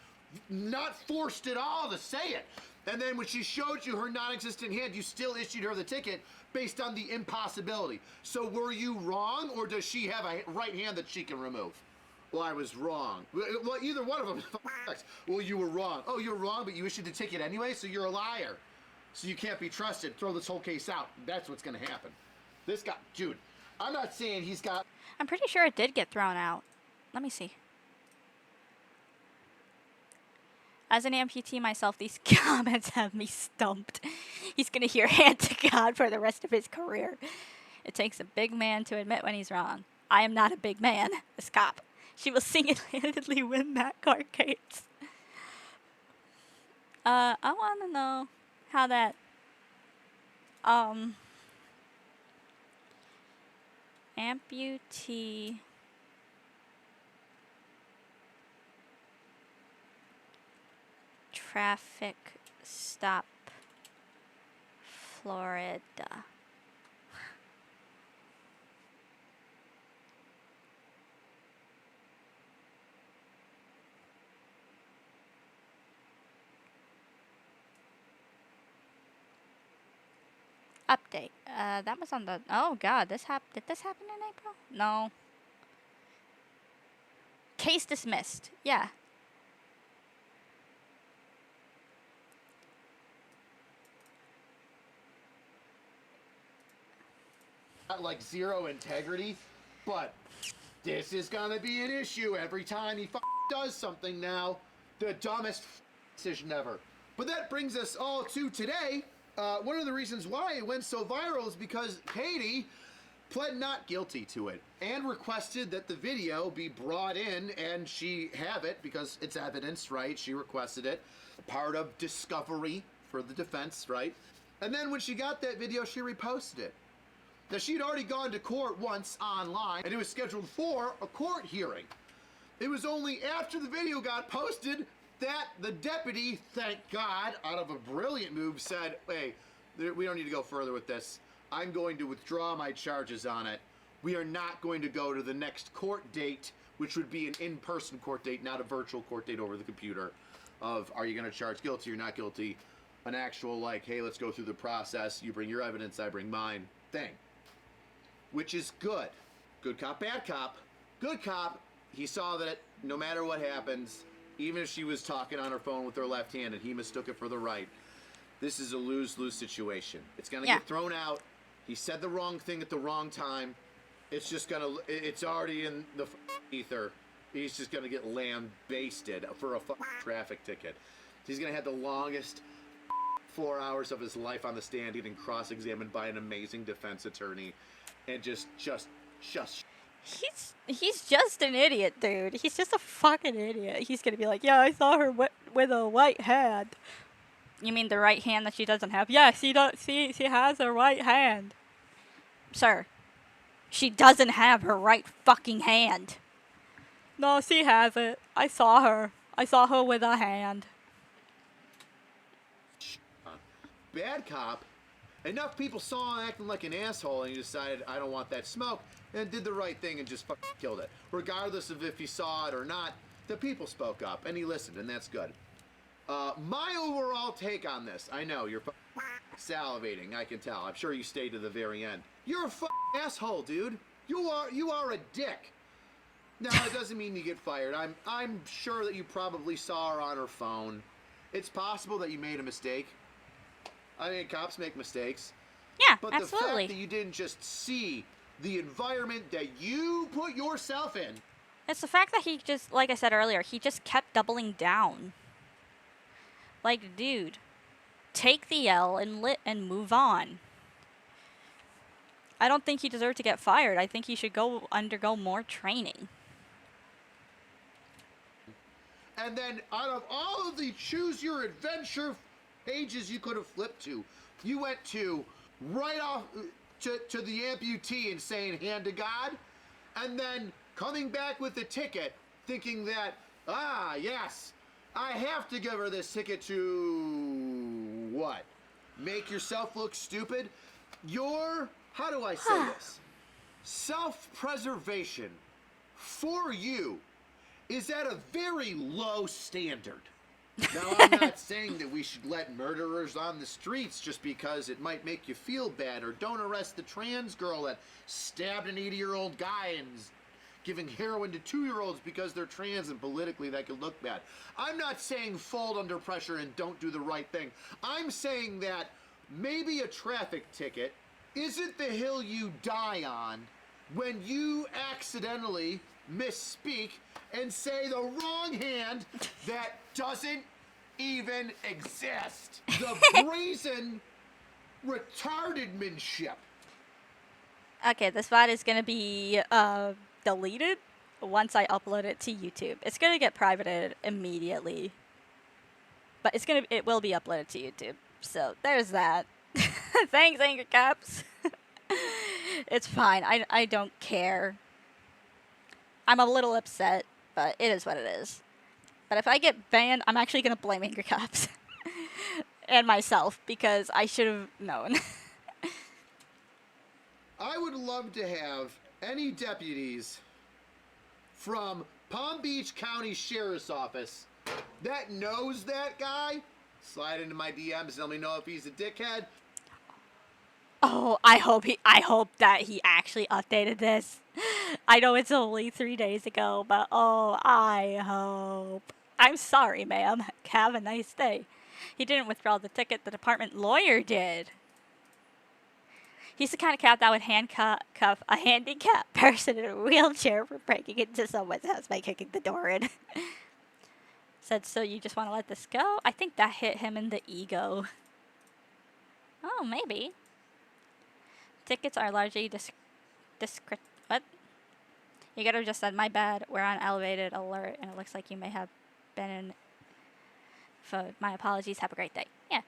not forced at all to say it. And then when she showed you her non-existent hand, you still issued her the ticket based on the impossibility. So were you wrong, or does she have a right hand that she can remove? Well, I was wrong. Well, either one of them. Well, you were wrong. Oh, you're wrong, but you issued the ticket anyway, so you're a liar. So you can't be trusted. Throw this whole case out. That's what's going to happen. This guy, dude, I'm not saying he's got... I'm pretty sure it did get thrown out. Let me see. As an amputee myself, these comments have me stumped. He's gonna hear hand to God for the rest of his career. It takes a big man to admit when he's wrong. I am not a big man. This cop. She will single-handedly win that court case. I wanna know how that, amputee traffic stop, Florida. Update. That was on the... Oh god, did this happen in April? No. Case dismissed. Yeah. Like zero integrity, but this is gonna be an issue every time he does something now. The dumbest decision ever. But that brings us all to today. One of the reasons why it went so viral is because Katie pled not guilty to it and requested that the video be brought in, and she have it because it's evidence, right? She requested it, part of discovery for the defense, right? And then when she got that video, she reposted it. Now, she'd already gone to court once online, and it was scheduled for a court hearing. It was only after the video got posted that the deputy, thank God, out of a brilliant move, said, hey, we don't need to go further with this. I'm going to withdraw my charges on it. We are not going to go to the next court date, which would be an in-person court date, not a virtual court date over the computer, of are you going to charge guilty or not guilty? An actual, like, hey, let's go through the process. You bring your evidence, I bring mine thing. Which is good. Good cop, bad cop. Good cop, he saw that no matter what happens, even if she was talking on her phone with her left hand and he mistook it for the right, this is a lose-lose situation. It's gonna get thrown out. He said the wrong thing at the wrong time. It's just gonna, it's already in the ether. He's just gonna get lambasted for a traffic ticket. He's gonna have the longest 4 hours of his life on the stand getting cross-examined by an amazing defense attorney. And just. He's just an idiot, dude. He's just a fucking idiot. He's gonna be like, yeah, I saw her with a right hand. You mean the right hand that she doesn't have? Yeah, she has a right hand. Sir, she doesn't have her right fucking hand. No, she has it. I saw her. I saw her with a hand. Bad cop. Enough people saw him acting like an asshole, and he decided, I don't want that smoke, and did the right thing and just fucking killed it. Regardless of if he saw it or not, the people spoke up, and he listened, and that's good. My overall take on this, I know, you're salivating, I can tell. I'm sure you stayed to the very end. You're a fucking asshole, dude. You are a dick. Now, it doesn't mean you get fired. I'm sure that you probably saw her on her phone. It's possible that you made a mistake. I mean, cops make mistakes. Yeah, but absolutely. But the fact that you didn't just see the environment that you put yourself in. It's the fact that he just, like I said earlier, he just kept doubling down. Like, dude, take the L and move on. I don't think he deserved to get fired. I think he should undergo more training. And then, out of all of the choose your adventure pages you could have flipped to, you went to right off to the amputee and saying hand to God, and then coming back with the ticket thinking that, yes, I have to give her this ticket to what? Make yourself look stupid? How do I say this? self-preservation for you is at a very low standard. Now, I'm not saying that we should let murderers on the streets just because it might make you feel bad, or don't arrest the trans girl that stabbed an 80-year-old guy and is giving heroin to 2-year-olds because they're trans and politically that could look bad. I'm not saying fold under pressure and don't do the right thing. I'm saying that maybe a traffic ticket isn't the hill you die on when you accidentally misspeak and say the wrong hand that doesn't even exist. The brazen retardedmanship. Okay, this VOD is gonna be deleted once I upload it to YouTube. It's gonna get privated immediately, but it will be uploaded to YouTube. So there's that. Thanks, Angry Caps. It's fine. I don't care. I'm a little upset, but it is what it is. But if I get banned, I'm actually gonna blame Angry Caps and myself because I should have known. I would love to have any deputies from Palm Beach County Sheriff's Office that knows that guy slide into my DMs and let me know if he's a dickhead. Oh, I hope that he actually updated this. I know it's only 3 days ago, but oh, I hope. I'm sorry, ma'am. Have a nice day. He didn't withdraw the ticket. The department lawyer did. He's the kind of cop that would handcuff a handicapped person in a wheelchair for breaking into someone's house by kicking the door in. Said, so you just want to let this go? I think that hit him in the ego. Oh, maybe. Tickets are largely what? You gotta have just said, my bad, we're on elevated alert, and it looks like you may have been in phone. My apologies, have a great day. Yeah,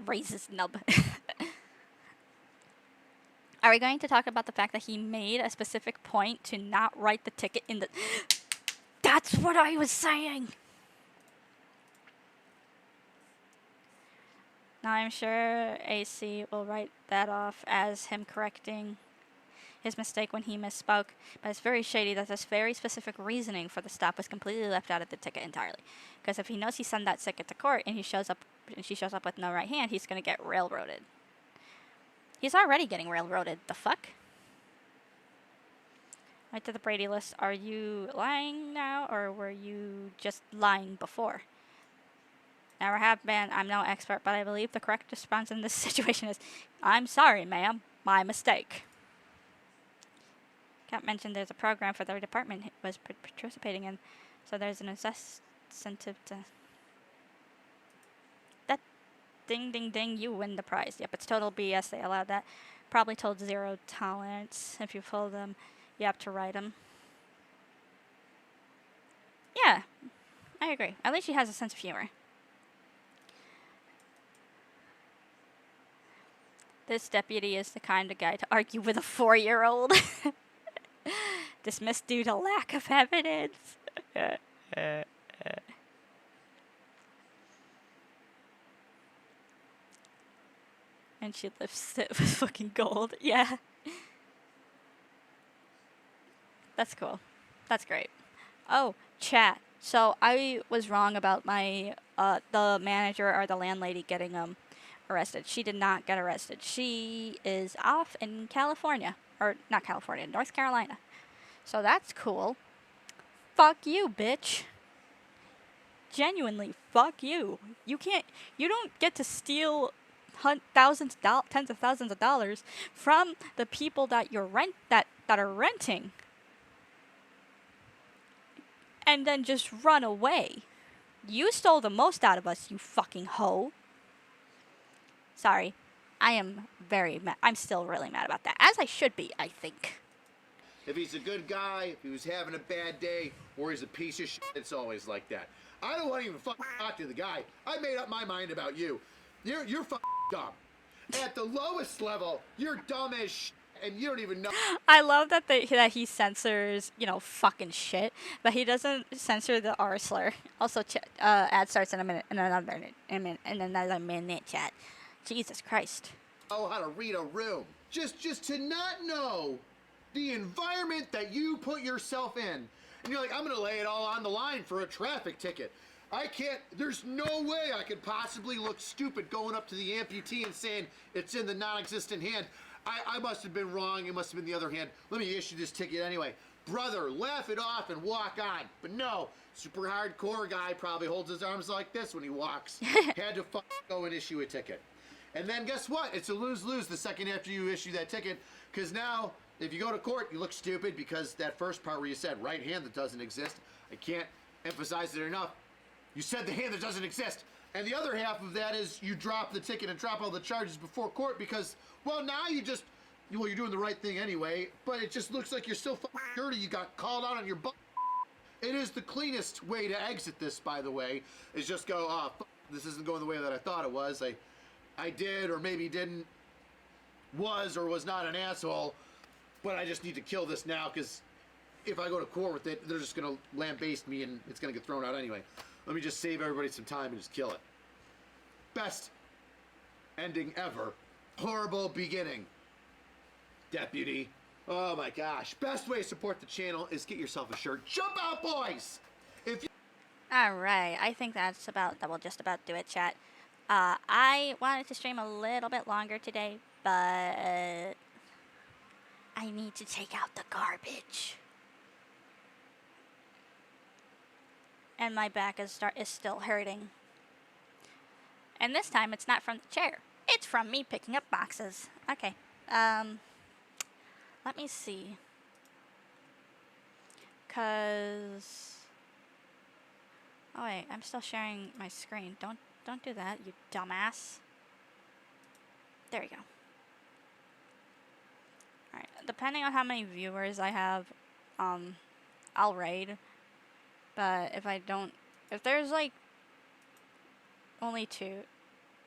racist nub. Are we going to talk about the fact that he made a specific point to not write the ticket in the... That's what I was saying! Now I'm sure AC will write that off as him correcting his mistake when he misspoke, but it's very shady that this very specific reasoning for the stop was completely left out of the ticket entirely. Because if he knows he sent that ticket to court and she shows up with no right hand, he's gonna get railroaded. He's already getting railroaded. The fuck? Right to the Brady list. Are you lying now, or were you just lying before? Never have been. I'm no expert, but I believe the correct response in this situation is, I'm sorry, ma'am. My mistake. Can't mention there's a program for their department was participating in, so there's an incentive to... That ding, ding, ding, you win the prize. Yep, it's total BS. They allowed that. Probably told zero tolerance. If you pull them, you have to write them. Yeah, I agree. At least she has a sense of humor. This deputy is the kind of guy to argue with a 4-year-old. Dismissed due to lack of evidence. And she lifts it with fucking gold. Yeah. That's cool. That's great. Oh, chat. So I was wrong about my the manager or the landlady getting arrested. She did not get arrested. She is off in California. Or, not California, North Carolina. So that's cool. Fuck you, bitch. Genuinely, fuck you. You don't get to steal tens of thousands of dollars from the people that that are renting. And then just run away. You stole the most out of us, you fucking hoe. Sorry, I am very mad. I'm still really mad about that, as I should be, I think. If he's a good guy, if he was having a bad day, or he's a piece of shit, it's always like that. I don't want to even fucking talk to the guy. I made up my mind about you. You're fucking dumb. At the lowest level, you're dumb as shit, and you don't even know. I love that that he censors, fucking shit, but he doesn't censor the R slur. Also, ad starts in another minute, chat. Jesus Christ. Oh, how to read a room. Just to not know the environment that you put yourself in. And you're like, I'm gonna lay it all on the line for a traffic ticket. I can't, there's no way I could possibly look stupid going up to the amputee and saying it's in the non-existent hand. I must have been wrong, it must have been the other hand. Let me issue this ticket anyway. Brother, laugh it off and walk on. But no, super hardcore guy probably holds his arms like this when he walks. Had to go and issue a ticket. And then guess what? It's a lose-lose the second after you issue that ticket, because now if you go to court, you look stupid because that first part where you said right hand that doesn't exist, I can't emphasize it enough. You said the hand that doesn't exist. And the other half of that is you drop the ticket and drop all the charges before court because, well, now you just, well, you're doing the right thing anyway, but it just looks like you're still fucking dirty. You got called out on your butt. It is the cleanest way to exit this, by the way, is just go, oh, this isn't going the way that I thought it was. I did or maybe didn't, was or was not an asshole, but I just need to kill this now because if I go to court with it, they're just going to lambaste me and it's going to get thrown out anyway. Let me just save everybody some time and just kill it. Best ending ever. Horrible beginning. Deputy. Oh my gosh. Best way to support the channel is get yourself a shirt. Jump out, boys! If you Alright, I think that will just about do it, chat. I wanted to stream a little bit longer today, but I need to take out the garbage. And my back is still hurting. And this time it's not from the chair. It's from me picking up boxes. Okay. Let me see. 'Cause oh wait, I'm still sharing my screen. Don't do that, you dumbass. There we go. Alright, depending on how many viewers I have, I'll raid. But if there's like only 2,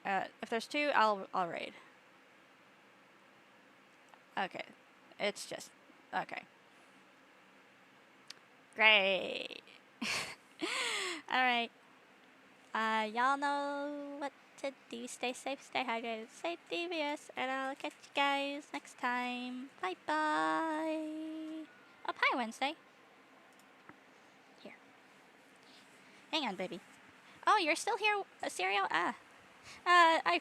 if there's 2, I'll raid. Okay, it's just, okay. Great. Alright. Y'all know what to do. Stay safe, stay hydrated, stay devious, and I'll catch you guys next time. Bye bye. Oh, hi Wednesday. Hang on, baby. Oh, you're still here, Cereal? I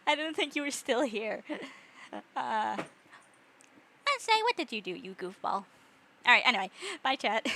didn't think you were still here. Wednesday, what did you do, you goofball? Alright, anyway. Bye, chat.